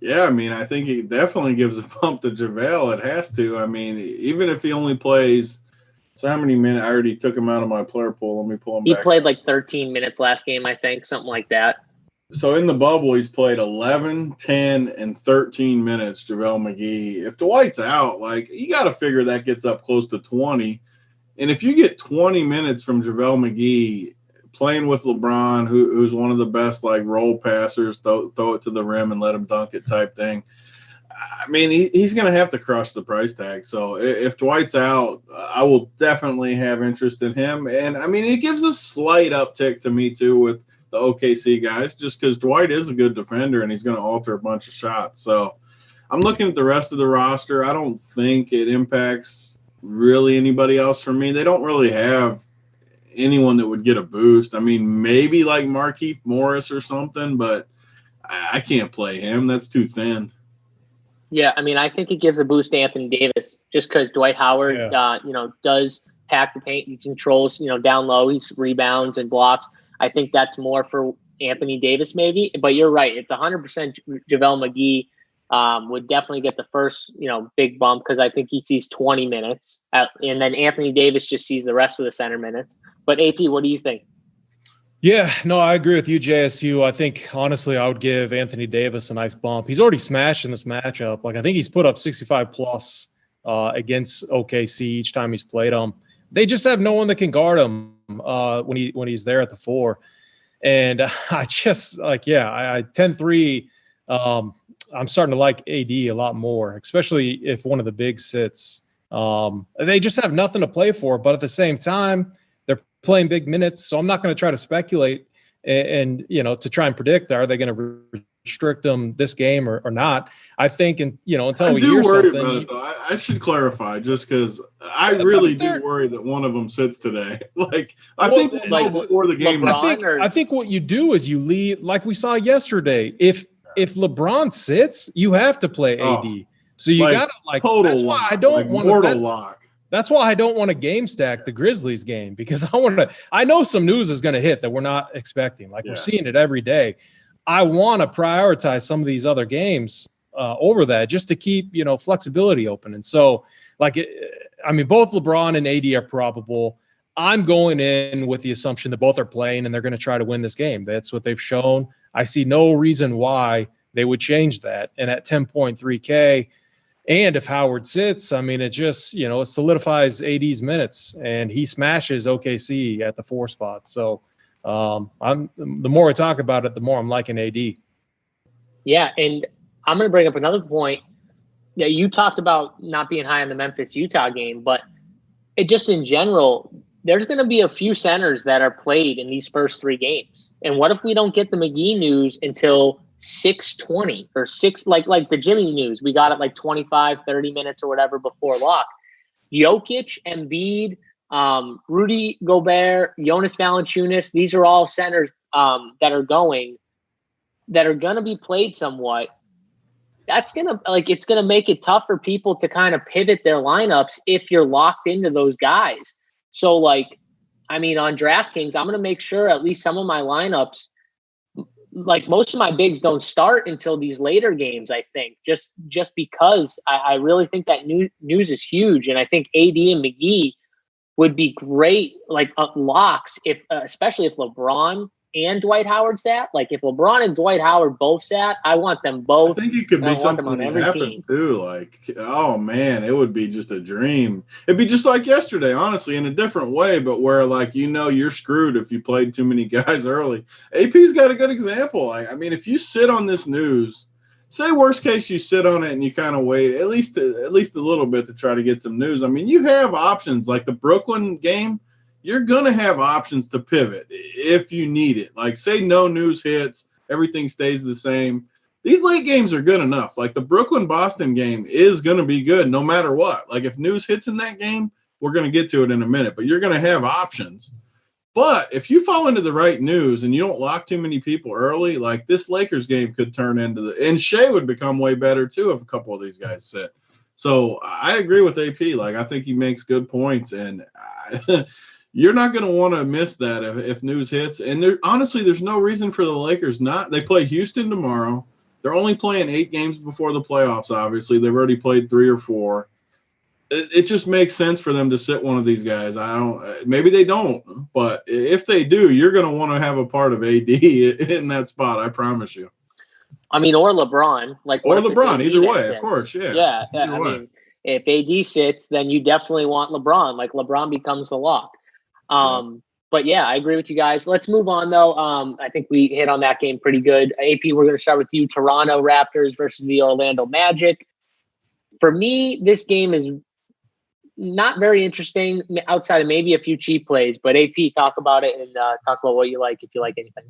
Yeah, I think he definitely gives a bump to JaVale. It has to. Even if he only plays – so how many minutes? I already took him out of my player pool. Let me pull him back. He played 13 minutes last game, I think, something like that. So in the bubble, he's played 11, 10, and 13 minutes, JaVale McGee. If Dwight's out, you got to figure that gets up close to 20. And if you get 20 minutes from JaVale McGee playing with LeBron, who's one of the best, roll passers, throw it to the rim and let him dunk it type thing, he's going to have to crush the price tag. So if Dwight's out, I will definitely have interest in him. And, it gives a slight uptick to me, too, with the OKC guys, just because Dwight is a good defender and he's going to alter a bunch of shots. So I'm looking at the rest of the roster. I don't think it impacts really anybody else for me. They don't really have anyone that would get a boost. Maybe Markieff Morris or something, but I can't play him. That's too thin. Yeah, I mean, I think it gives a boost to Anthony Davis just because Dwight Howard, does pack the paint. He controls, down low. He rebounds and blocks. I think that's more for Anthony Davis maybe. But you're right. It's 100% JaVale McGee would definitely get the first, big bump because I think he sees 20 minutes. And then Anthony Davis just sees the rest of the center minutes. But AP, what do you think? Yeah, no, I agree with you, JSU. I think, honestly, I would give Anthony Davis a nice bump. He's already smashed in this matchup. Like, I think he's put up 65-plus against OKC each time he's played them. They just have no one that can guard him when he's there at the 4. And I just, I 10-3, I'm starting to like AD a lot more, especially if one of the bigs sits. They just have nothing to play for, but at the same time, they're playing big minutes, so I'm not going to try to speculate and to try and predict, are they going to restrict them this game or not? I think, until we hear something. About it, though. I should clarify just because I really do worry that one of them sits today. I think before the game. I think what you do is you leave, like we saw yesterday. If LeBron sits, you have to play AD. So you got to total that's lock, why I don't want mortal lock. That's why I don't want to game stack the Grizzlies game, because I know some news is going to hit that we're not expecting. We're seeing it every day. I want to prioritize some of these other games over that just to keep, flexibility open. And so both LeBron and AD are probable. I'm going in with the assumption that both are playing and they're going to try to win this game. That's what they've shown. I see no reason why they would change that. And at 10.3K, and if Howard sits, it just, it solidifies AD's minutes, and he smashes OKC at the 4 spot. So the more I talk about it, the more I'm liking AD. Yeah, and I'm going to bring up another point. Yeah, you talked about not being high on the Memphis-Utah game, but it just in general, there's going to be a few centers that are played in these first 3 games. And what if we don't get the McGee news until 6:20 or 6, like the Jimmy news? We got it 25, 30 minutes or whatever before lock. Jokic, Embiid, Rudy Gobert, Jonas Valanciunas, these are all centers that are going to be played somewhat. That's gonna it's gonna make it tough for people to kind of pivot their lineups if you're locked into those guys. So on DraftKings, I'm gonna make sure at least some of my lineups, most of my bigs don't start until these later games, I think, just because I really think that news is huge. And I think AD and McGee would be great, locks, especially if LeBron and Dwight Howard sat. If LeBron and Dwight Howard both sat, I want them both. I think it could be something that happens too. Oh man, it would be just a dream. It'd be just like yesterday, honestly, in a different way, but where you're screwed if you played too many guys early. AP's got a good example. If you sit on this news, say worst case you sit on it and you kind of wait at least a little bit to try to get some news. You have options like the Brooklyn game. You're going to have options to pivot if you need it. Say no news hits, everything stays the same. These late games are good enough. The Brooklyn-Boston game is going to be good no matter what. If news hits in that game, we're going to get to it in a minute, but you're going to have options. But if you fall into the right news and you don't lock too many people early, this Lakers game could turn into and Shea would become way better too if a couple of these guys sit. So I agree with AP. I think he makes good points, and you're not going to want to miss that if news hits. And honestly, there's no reason for the Lakers not. They play Houston tomorrow. They're only playing 8 games before the playoffs, obviously. They've already played 3 or 4. It just makes sense for them to sit one of these guys. Maybe they don't, but if they do, you're going to want to have a part of AD in that spot, I promise you. Or LeBron. Or LeBron, either way, of course, yeah. Yeah, if AD sits, then you definitely want LeBron. LeBron becomes the lock. But yeah, I agree with you guys. Let's move on though. I think we hit on that game pretty good. AP, we're going to start with you. Toronto Raptors versus the Orlando Magic. For me, this game is not very interesting outside of maybe a few cheap plays, but AP, talk about it and talk about what you like, if you like anything.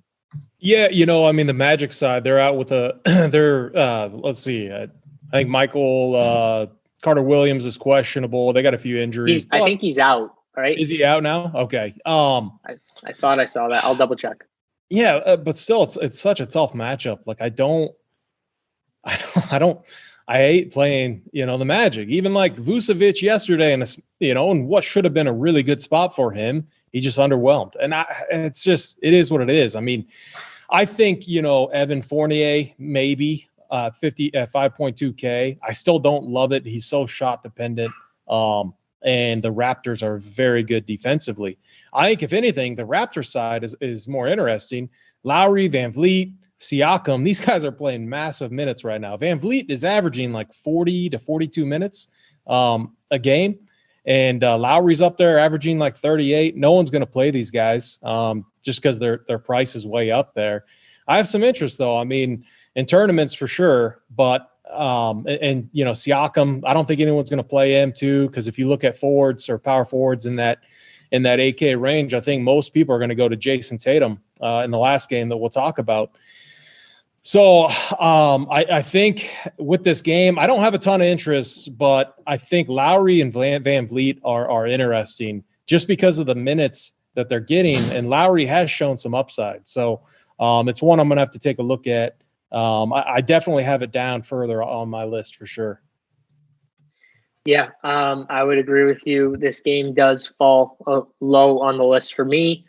Yeah. The Magic side, they're out with let's see. I think Michael Carter Williams is questionable. They got a few injuries. I think he's out. Right? Is he out now? Okay. I thought I saw that. I'll double check. Yeah, but still, it's such a tough matchup. I hate playing, the Magic. Even like Vucevic yesterday, and what should have been a really good spot for him, he just underwhelmed. And it is what it is. I mean, I think, Evan Fournier, maybe 5.2K. I still don't love it. He's so shot dependent. And the Raptors are very good defensively. I think, if anything, the Raptors side is more interesting. Lowry, Van Vliet, Siakam, these guys are playing massive minutes right now. Van Vliet is averaging like 40 to 42 minutes a game. And Lowry's up there averaging like 38. No one's going to play these guys just because their price is way up there. I have some interest, though. I mean, in tournaments for sure. But, Siakam, I don't think anyone's going to play him too, because if you look at forwards or power forwards in that 8K range, I think most people are going to go to Jason Tatum in the last game that we'll talk about. So I think with this game, I don't have a ton of interest, but I think Lowry and Van Vliet are interesting just because of the minutes that they're getting, and Lowry has shown some upside. So it's one I'm going to have to take a look at. I definitely have it down further on my list for sure. Yeah, I would agree with you. This game does fall low on the list for me.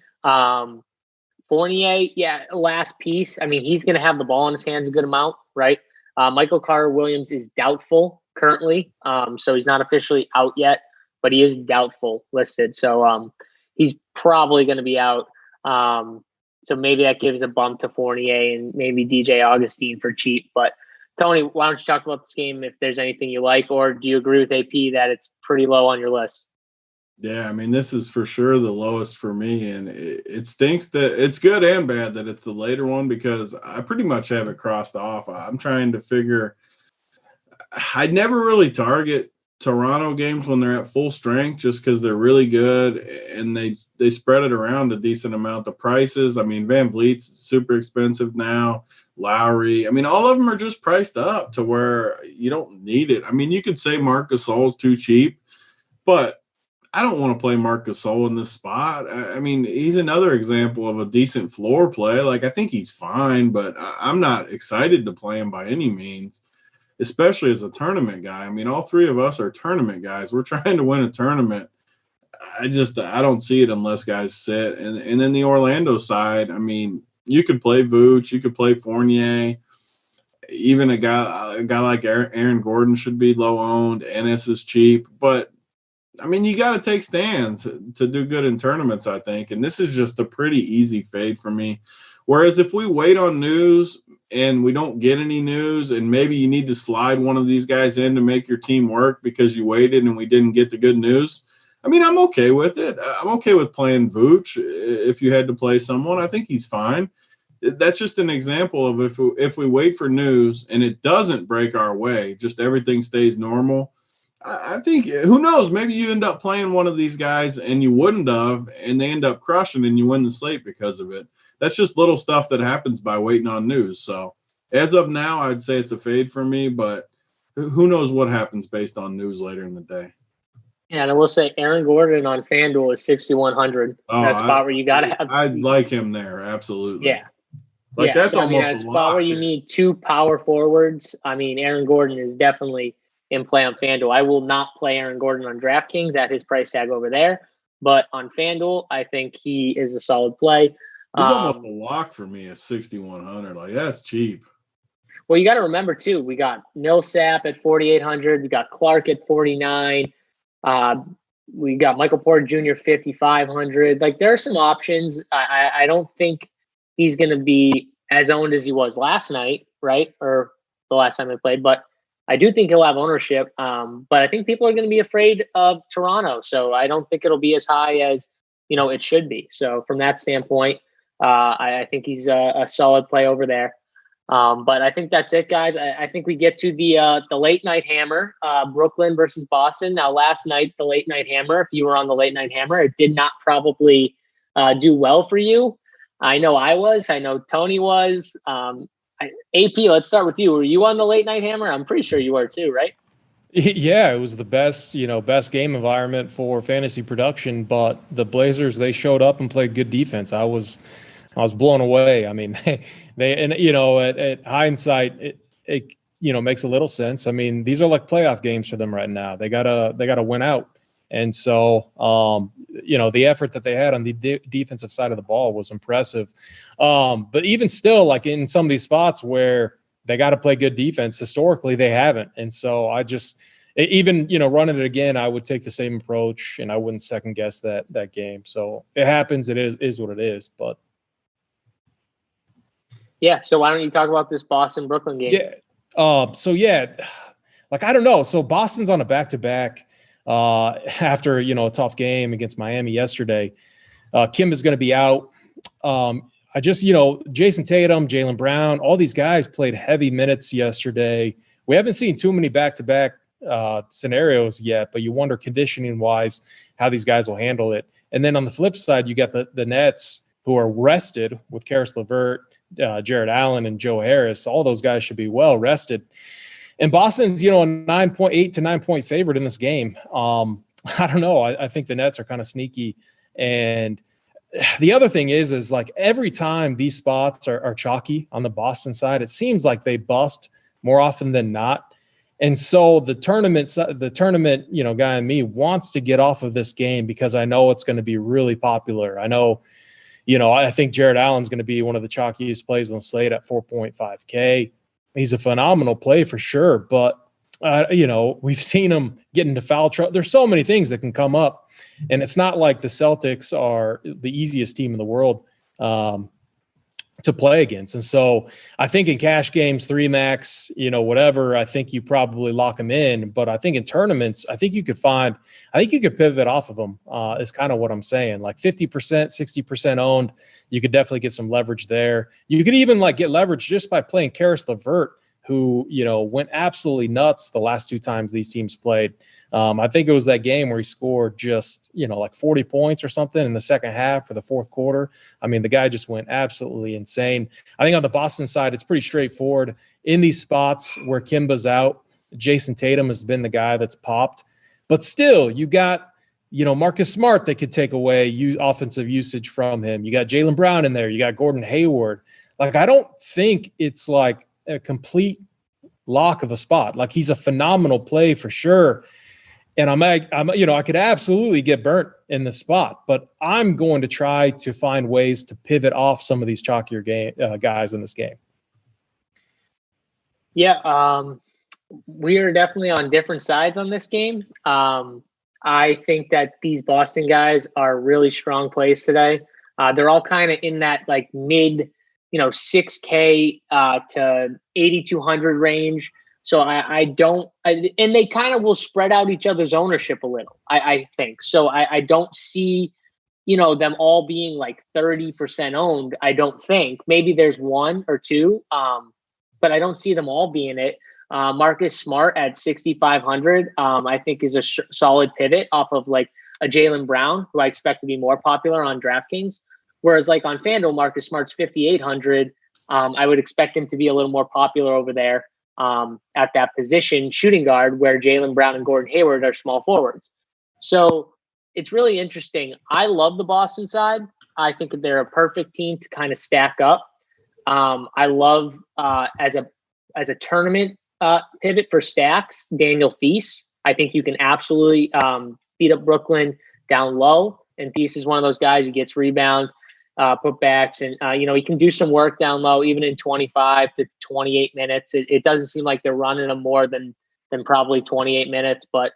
Fournier, last piece. I mean, he's going to have the ball in his hands a good amount, right? Michael Carter-Williams is doubtful currently, so he's not officially out yet, but he is doubtful listed. So he's probably going to be out. So maybe that gives a bump to Fournier and maybe DJ Augustine for cheap. But Tony, why don't you talk about this game if there's anything you like, or do you agree with AP that it's pretty low on your list? Yeah, I mean, this is for sure the lowest for me, and it stinks that it's good and bad that it's the later one because I pretty much have it crossed off. I'm trying to figure – I never really target Toronto games when they're at full strength just because they're really good and they spread it around a decent amount. The prices, I mean, Van Vliet's super expensive now. Lowry, I mean, all of them are just priced up to where you don't need it. I mean, you could say Marc Gasol's too cheap, but I don't want to play Marc Gasol in this spot. I mean, he's another example of a decent floor play. Like, I think he's fine, but I'm not excited to play him by any means, especially as a tournament guy. I mean, all three of us are tournament guys. We're trying to win a tournament. I don't see it unless guys sit. And then the Orlando side, I mean, you could play Vooch, you could play Fournier. Even a guy like Aaron Gordon should be low owned. Ennis is cheap, but I mean, you got to take stands to do good in tournaments, I think. And this is just a pretty easy fade for me. Whereas if we wait on news and we don't get any news, and maybe you need to slide one of these guys in to make your team work because you waited and we didn't get the good news, I mean, I'm okay with it. I'm okay with playing Vooch if you had to play someone. I think he's fine. That's just an example of if we wait for news and it doesn't break our way, just everything stays normal. I think, who knows, maybe you end up playing one of these guys and you wouldn't have, and they end up crushing and you win the slate because of it. That's just little stuff that happens by waiting on news. So as of now, I'd say it's a fade for me, but who knows what happens based on news later in the day. Yeah, and I will say Aaron Gordon on FanDuel is 6,100. That spot where you got to have. I'd like him there, absolutely. Yeah. That's so, almost a spot where you need two power forwards. I mean, Aaron Gordon is definitely in play on FanDuel. I will not play Aaron Gordon on Draftkings at his price tag over there, but on FanDuel, I think he is a solid play. He's almost a lock for me at 6,100. Like, that's cheap. Well, you got to remember too, we got Millsap at 4,800. We got Clark at 49. We got Michael Porter Jr. 5,500. Like, there are some options. I don't think he's going to be as owned as he was last night, right? Or the last time they played, but I do think he'll have ownership. But I think people are going to be afraid of Toronto. So I don't think it'll be as high as, it should be. So from that standpoint, I think he's a solid play over there. But I think that's it, guys. I think we get to the late night hammer, Brooklyn versus Boston. Now, last night, the late night hammer, if you were on the late night hammer, it did not probably do well for you. I know I was. I know Tony was. AP, let's start with you. Were you on the late night hammer? I'm pretty sure you were too, right? Yeah, it was the best game environment for fantasy production. But the Blazers, they showed up and played good defense. I was blown away. I mean, at hindsight, makes a little sense. I mean, these are like playoff games for them right now. They gotta win out. And so, the effort that they had on the defensive side of the ball was impressive. But even still, like in some of these spots where they got to play good defense, historically they haven't. And so I just, even, running it again, I would take the same approach and I wouldn't second guess that game. So it happens. It is what it is. But yeah. So why don't you talk about this Boston-Brooklyn game? Yeah. I don't know. So Boston's on a back-to-back after, a tough game against Miami yesterday. Kim is going to be out. Jason Tatum, Jaylen Brown, all these guys played heavy minutes yesterday. We haven't seen too many back-to-back scenarios yet, but you wonder conditioning-wise how these guys will handle it. And then on the flip side, you got the Nets who are rested with Karis LeVert, Jared Allen, and Joe Harris. All those guys should be well rested. And Boston's, a 9.8 to 9-point favorite in this game. I don't know. I think the Nets are kind of sneaky. And the other thing is like every time these spots are chalky on the Boston side, it seems like they bust more often than not. And so the tournament, guy in me wants to get off of this game because I know it's going to be really popular. I know, I think Jared Allen's going to be one of the chalkiest plays on the slate at 4.5K. He's a phenomenal play for sure, but we've seen him get into foul trouble. There's so many things that can come up, and it's not like the Celtics are the easiest team in the world to play against. And so I think in cash games, 3-max, whatever, I think you probably lock them in. But I think in tournaments, I think you could pivot off of them is kind of what I'm saying. Like 50%, 60% owned, you could definitely get some leverage there. You could even get leverage just by playing Karis LeVert, who, went absolutely nuts the last 2 times these teams played. I think it was that game where he scored just, 40 points or something in the second half for the fourth quarter. I mean, the guy just went absolutely insane. I think on the Boston side, it's pretty straightforward. In these spots where Kimba's out, Jason Tatum has been the guy that's popped. But still, you got, Marcus Smart that could take away offensive usage from him. You got Jaylen Brown in there. You got Gordon Hayward. I don't think it's like a complete lock of a spot. Like, he's a phenomenal play for sure. And I could absolutely get burnt in the spot, but I'm going to try to find ways to pivot off some of these chalkier guys in this game. Yeah. We are definitely on different sides on this game. I think that these Boston guys are really strong plays today. They're all kind of in that mid, 6K to 8,200 range. So and they kind of will spread out each other's ownership a little, I think. So I don't see, them all being 30% owned. I don't think. Maybe there's 1 or 2, but I don't see them all being it. Marcus Smart at 6,500, I think is a solid pivot off of a Jaylen Brown, who I expect to be more popular on Draftkings. Whereas on FanDuel, Marcus Smart's 5,800. I would expect him to be a little more popular over there at that position, shooting guard, where Jaylen Brown and Gordon Hayward are small forwards. So it's really interesting. I love the Boston side. I think they're a perfect team to kind of stack up. I love as a tournament pivot for stacks, Daniel Theis. I think you can absolutely beat up Brooklyn down low. And Theis is one of those guys who gets rebounds, putbacks, and he can do some work down low, even in 25 to 28 minutes. It doesn't seem like they're running him more than probably 28 minutes, but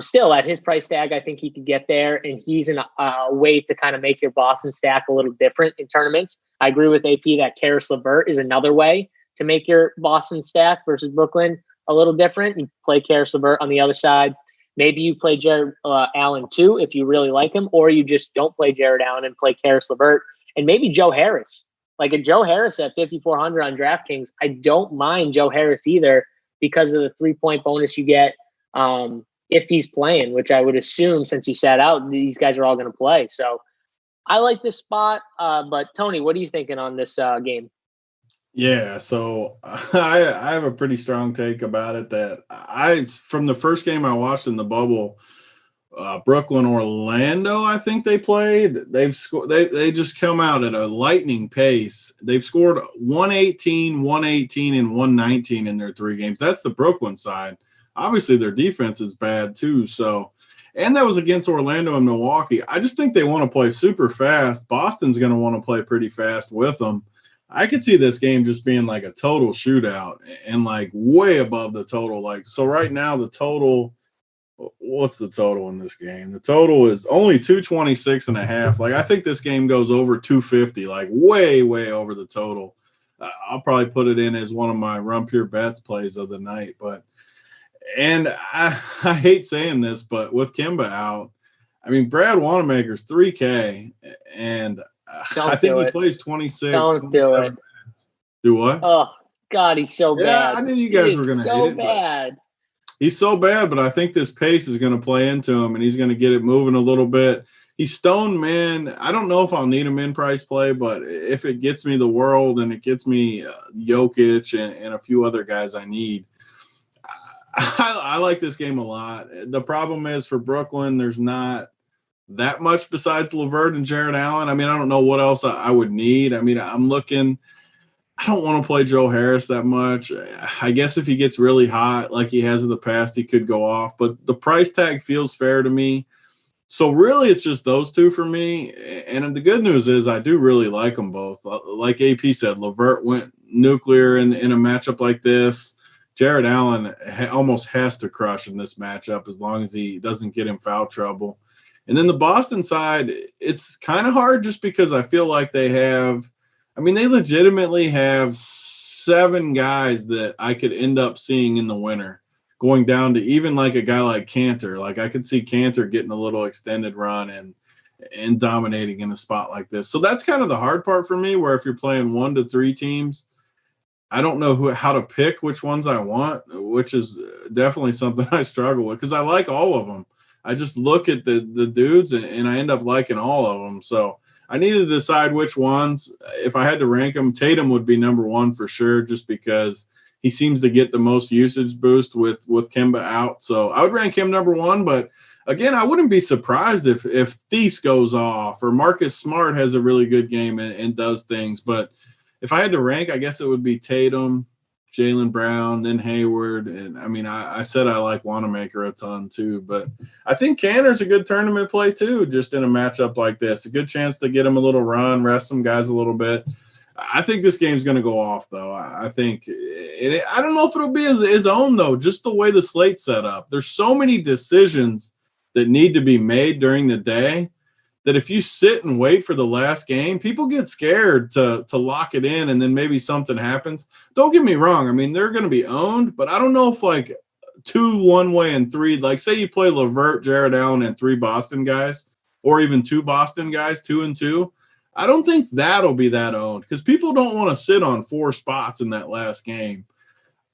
still at his price tag, I think he could get there. And he's in a way to kind of make your Boston stack a little different in tournaments. I agree with AP that Karis LeVert is another way to make your Boston stack versus Brooklyn a little different. You play Karis LeVert on the other side. Maybe you play Jared Allen too, if you really like him, or you just don't play Jared Allen and play Karis LeVert, and maybe Joe Harris. A Joe Harris at 5,400 on DraftKings, I don't mind Joe Harris either because of the 3-point bonus you get if he's playing, which I would assume since he sat out, these guys are all going to play. So I like this spot. But Tony, what are you thinking on this game? Yeah, so I have a pretty strong take about it that from the first game I watched in the bubble Brooklyn, Orlando, I think they played. They've scored. They just come out at a lightning pace. They've scored 118, 118, and 119 in their 3 games. That's the Brooklyn side. Obviously, their defense is bad too. So, and that was against Orlando and Milwaukee. I just think they want to play super fast. Boston's going to want to play pretty fast with them. I could see this game just being like a total shootout and like way above the total. Like, so right now the total. What's the total in this game? The total is only 226.5. Like, I think this game goes over 250, like way, way over the total. I'll probably put it in as one of my Run Pure Bets plays of the night. And I hate saying this, but with Kemba out, I mean, Brad Wanamaker's 3K, and I think he plays 26. Don't do it. Do what? Oh, God, he's so bad. Yeah, I knew you guys were going to hate it. So bad. He's so bad, but I think this pace is going to play into him, and he's going to get it moving a little bit. He's stoned, man. I don't know if I'll need him in price play, but if it gets me the world and it gets me Jokic and a few other guys I need, I like this game a lot. The problem is for Brooklyn, there's not that much besides LeVert and Jared Allen. I mean, I don't know what else I would need. I mean, I'm looking – I don't want to play Joe Harris that much. I guess if he gets really hot like he has in the past, he could go off. But the price tag feels fair to me. So really it's just those two for me. And the good news is I do really like them both. Like AP said, LeVert went nuclear in a matchup like this. Jared Allen almost has to crush in this matchup as long as he doesn't get in foul trouble. And then the Boston side, it's kind of hard just because I feel like they legitimately have 7 guys that I could end up seeing in the winter, going down to even like a guy like Cantor. Like I could see Cantor getting a little extended run and dominating in a spot like this. So that's kind of the hard part for me, where if you're playing 1 to 3 teams, I don't know how to pick which ones I want, which is definitely something I struggle with because I like all of them. I just look at the dudes and I end up liking all of them. So I need to decide which ones. If I had to rank them, Tatum would be number 1 for sure, just because he seems to get the most usage boost with Kemba out. So I would rank him number 1. But again, I wouldn't be surprised if Thies goes off or Marcus Smart has a really good game and does things. But if I had to rank, I guess it would be Tatum, Jaylen Brown, then Hayward. And I mean, I said I like Wanamaker a ton too, but I think Cantor's a good tournament play too, just in a matchup like this. A good chance to get him a little run, rest some guys a little bit. I think this game's going to go off, though. I think I don't know if it'll be his own, though, just the way the slate's set up. There's so many decisions that need to be made during the day that if you sit and wait for the last game, people get scared to lock it in and then maybe something happens. Don't get me wrong. I mean, they're going to be owned, but I don't know if like 2 one-way and 3, like say you play LeVert, Jared Allen, and 3 Boston guys, or even 2 Boston guys, 2 and 2. I don't think that'll be that owned because people don't want to sit on 4 spots in that last game.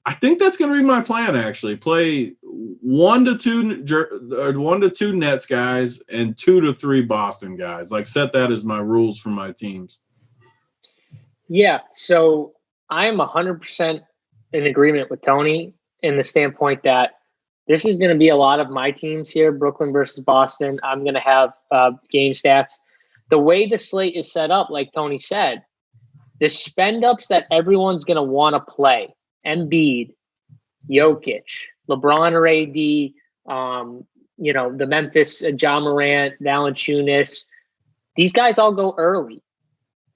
I think that's going to be my plan, actually. Play 1 to 2 Nets guys and 2 to 3 Boston guys. Like, set that as my rules for my teams. Yeah, so I'm 100% in agreement with Tony in the standpoint that this is going to be a lot of my teams here, Brooklyn versus Boston. I'm going to have game stacks. The way the slate is set up, like Tony said, the spend-ups that everyone's going to want to play, Embiid, Jokic, LeBron or AD, the Memphis Ja Morant, Valanciunas, these guys all go early.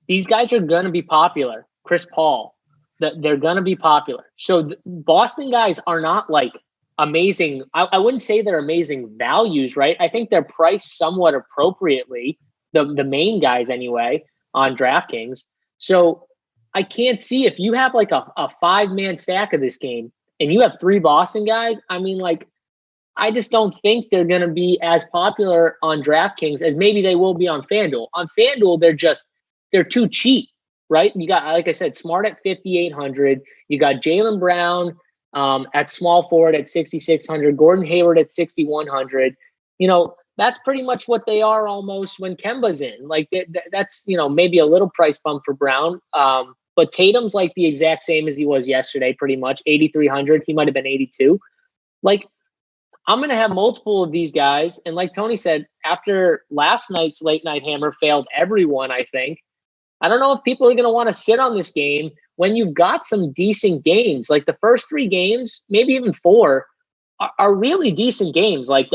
These guys are going to be popular. Chris Paul, they're going to be popular. So Boston guys are not like amazing. I wouldn't say they're amazing values, right? I think they're priced somewhat appropriately, the main guys anyway, on DraftKings. So I can't see if you have like a 5-man stack of this game and you have 3 Boston guys. I mean, like, I just don't think they're going to be as popular on DraftKings as maybe they will be on FanDuel. On FanDuel, they're too cheap, right? You got, like I said, Smart at 5,800. You got Jaylen Brown at small forward at 6,600. Gordon Hayward at 6,100. That's pretty much what they are almost when Kemba's in. Like that's, maybe a little price bump for Brown. But Tatum's like the exact same as he was yesterday, pretty much 8,300. He might've been 82. Like, I'm going to have multiple of these guys. And like Tony said, after last night's late night hammer failed everyone, I think. I don't know if people are going to want to sit on this game when you've got some decent games. Like the first 3 games, maybe even 4, are really decent games. Like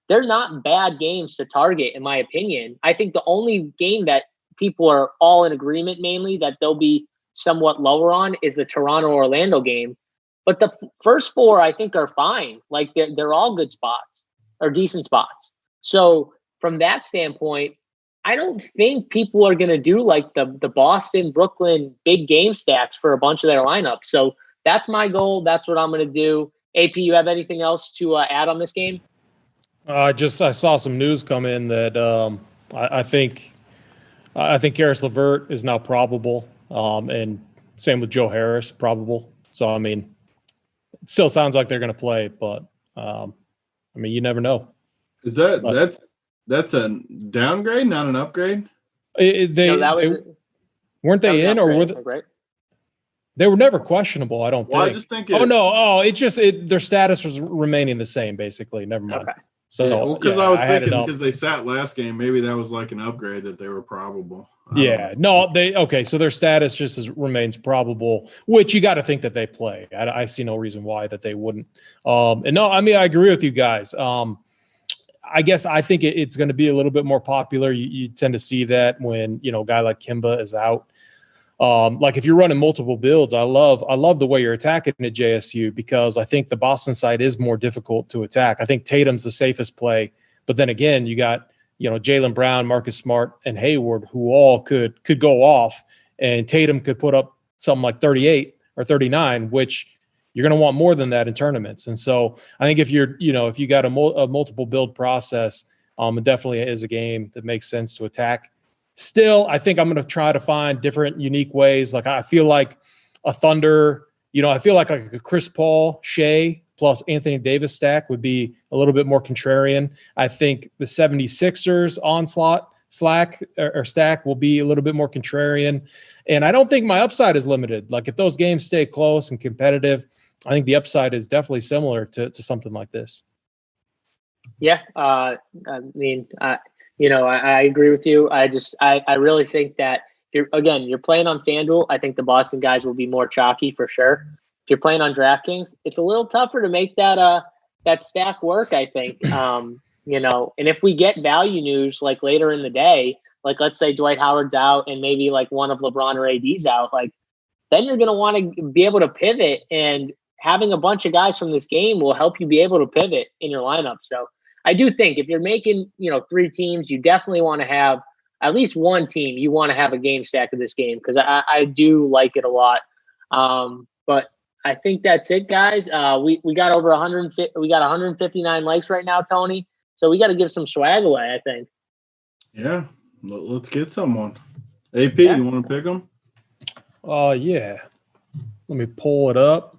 they're not bad games to target, in my opinion. I think the only game that people are all in agreement mainly that they'll be somewhat lower on is the Toronto-Orlando game. But the first 4, I think, are fine. Like they're all good spots or decent spots. So from that standpoint, I don't think people are going to do like the Boston, Brooklyn big game stats for a bunch of their lineups. So that's my goal. That's what I'm going to do. AP, you have anything else to add on this game? I saw some news come in that I think Karis LeVert is now probable, and same with Joe Harris, probable. So I mean, it still sounds like they're going to play, but I mean, you never know. Is that's a downgrade, not an upgrade? Weren't they in, or were they? Right? They were never questionable, I don't think. I just think their status was remaining the same, basically. Never mind. Okay. So because I was thinking because they sat last game, maybe that was like an upgrade that they were probable. So their status just remains probable, which you got to think that they play. I see no reason why that they wouldn't. I agree with you guys. I guess I think it's going to be a little bit more popular. You tend to see that when a guy like Kimba is out. Like if you're running multiple builds, I love the way you're attacking at JSU, because I think the Boston side is more difficult to attack. I think Tatum's the safest play, but then again, you got Jaylen Brown, Marcus Smart, and Hayward, who all could go off, and Tatum could put up something like 38 or 39, which you're going to want more than that in tournaments. And so I think if if you got a multiple build process, it definitely is a game that makes sense to attack. Still, I think I'm going to try to find different, unique ways. Like I feel like a Thunder, I feel like a Chris Paul, Shea, plus Anthony Davis stack would be a little bit more contrarian. I think the 76ers onslaught stack will be a little bit more contrarian. And I don't think my upside is limited. Like if those games stay close and competitive, I think the upside is definitely similar to something like this. Yeah. I agree with you. I really think that you're playing on FanDuel. I think the Boston guys will be more chalky for sure. If you're playing on DraftKings, it's a little tougher to make that stack work, I think. And if we get value news like later in the day, like let's say Dwight Howard's out and maybe like one of LeBron or AD's out, like then you're going to want to be able to pivot, and having a bunch of guys from this game will help you be able to pivot in your lineup. So I do think if you're making, 3 teams, you definitely want to have at least one team. You want to have a game stack of this game, because I do like it a lot. But I think that's it, guys. We got over 150. We got 159 likes right now, Tony. So we got to give some swag away, I think. Yeah, let's get someone. AP, You want to pick them? Yeah. Let me pull it up.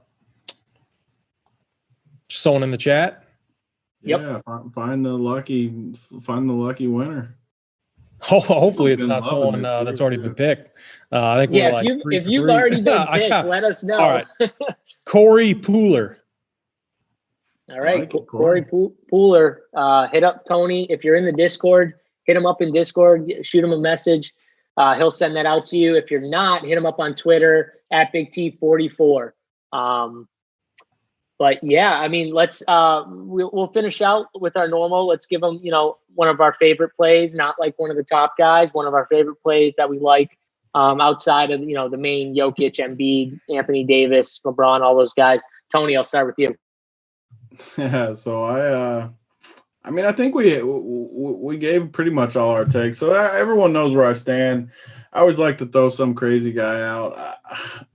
Someone in the chat. Yeah, find the lucky winner. Hopefully it's not someone that's already been picked. I think we're like if you've already been picked, let us know. All right. Corey Pooler. All right, Corey Pooler. Hit up Tony if you're in the Discord. Hit him up in Discord. Shoot him a message. He'll send that out to you. If you're not, hit him up on Twitter at BigT44. But yeah, I mean, let's we'll finish out with our normal. Let's give them, one of our favorite plays, not like one of the top guys, one of our favorite plays that we like outside of, the main Jokic, Embiid, Anthony Davis, LeBron, all those guys. Tony, I'll start with you. Yeah, so I think we gave pretty much all our takes. So everyone knows where I stand. I always like to throw some crazy guy out.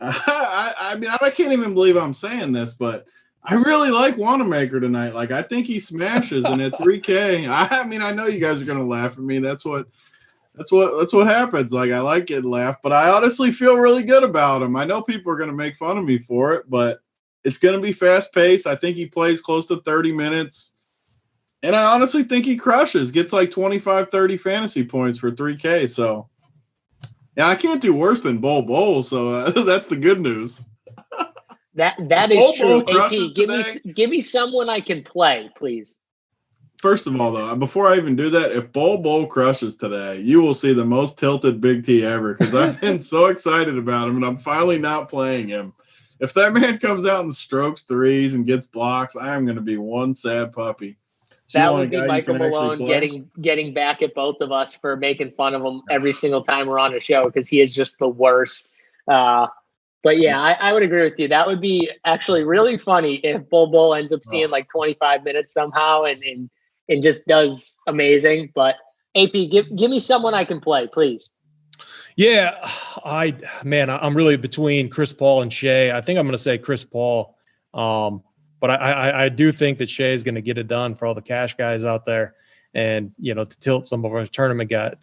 I can't even believe I'm saying this, but I really like Wanamaker tonight. Like, I think he smashes, and at 3K, I know you guys are gonna laugh at me. That's what happens. Like, I like getting laughed, but I honestly feel really good about him. I know people are gonna make fun of me for it, but it's gonna be fast paced. I think he plays close to 30 minutes, and I honestly think he crushes. Gets like 25, 30 fantasy points for 3K. So, yeah, I can't do worse than Bol Bol. So that's the good news. That is true. AP, today, give me someone I can play, please. First of all, though, before I even do that, if Bol crushes today, you will see the most tilted Big T ever because I've been so excited about him, and I'm finally not playing him. If that man comes out and strokes threes and gets blocks, I am going to be one sad puppy. So that would be Michael Malone getting back at both of us for making fun of him every single time we're on a show because he is just the worst. But yeah, I would agree with you. That would be actually really funny if Bol ends up seeing like 25 minutes somehow and just does amazing. But AP, give me someone I can play, please. Yeah, I'm really between Chris Paul and Shea. I think I'm going to say Chris Paul. But I do think that Shea is going to get it done for all the cash guys out there, and to tilt some of our tournament guys,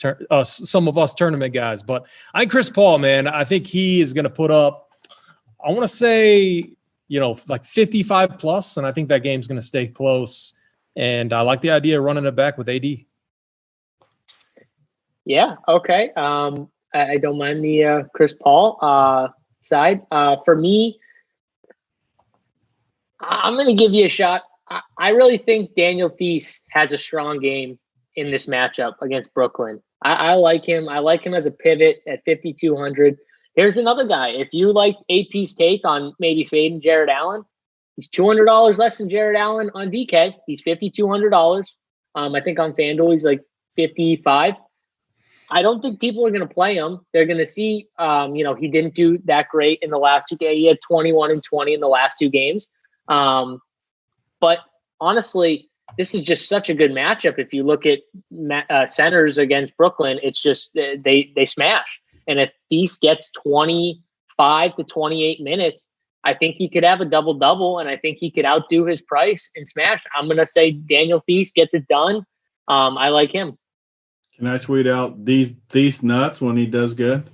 tournament guys. But Chris Paul, man, I think he is going to put up. I want to say like 55 plus, and I think that game's going to stay close. And I like the idea of running it back with AD. Yeah. Okay. I don't mind the Chris Paul side. For me, I'm going to give you a shot. I really think Daniel Theis has a strong game in this matchup against Brooklyn. I like him. I like him as a pivot at 5,200. Here's another guy. If you like AP's take on maybe fading Jared Allen, he's $200 less than Jared Allen on DK. He's $5,200. I think on FanDuel he's like 55. I don't think people are going to play him. They're going to see, he didn't do that great in the last 2 games. He had 21 and 20 in the last 2 games. But honestly, this is just such a good matchup. If you look at centers against Brooklyn, it's just they smash. And if Theis gets 25 to 28 minutes, I think he could have a double-double, and I think he could outdo his price and smash. I'm going to say Daniel Theis gets it done. I like him. Can I tweet out these nuts when he does good?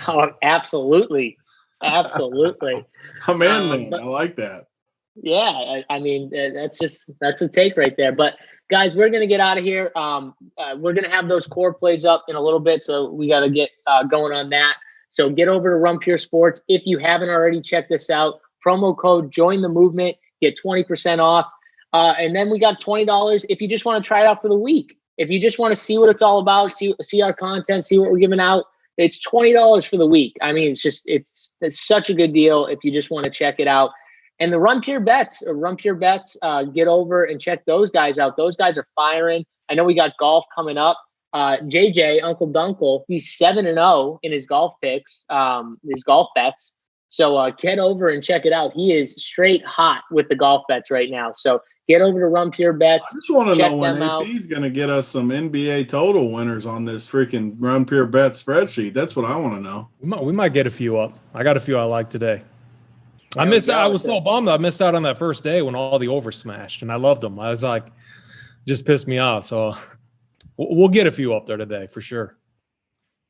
Oh, absolutely. Absolutely. I'm in, I like that. Yeah, I mean, that's a take right there. But guys, we're going to get out of here. We're going to have those core plays up in a little bit, so we got to get going on that. So get over to Run Pure Sports. If you haven't already, check this out. Promo code Join the Movement, get 20% off. And then we got $20 if you just want to try it out for the week. If you just want to see what it's all about, see our content, see what we're giving out, it's $20 for the week. I mean, it's such a good deal if you just want to check it out. And the Run Pure Bets, get over and check those guys out. Those guys are firing. I know we got golf coming up. JJ, Uncle Dunkle, he's 7-0 in his golf picks, his golf bets. So get over and check it out. He is straight hot with the golf bets right now. So get over to Run Pure Bets. I just want to know when AP's going to get us some NBA total winners on this freaking Run Pure Bet spreadsheet. That's what I want to know. We might get a few up. I got a few I like today. I was so bummed I missed out on that first day when all the overs smashed, and I loved them. I was like, just pissed me off. So we'll get a few up there today for sure.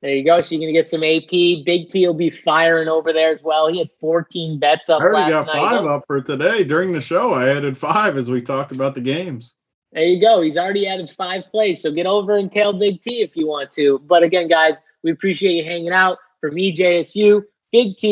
There you go. So you're going to get some AP. Big T will be firing over there as well. He had 14 bets up last night. I already got 5 up for today. During the show, I added 5 as we talked about the games. There you go. He's already added 5 plays. So get over and tail Big T if you want to. But again, guys, we appreciate you hanging out. For me, JSU, Big T.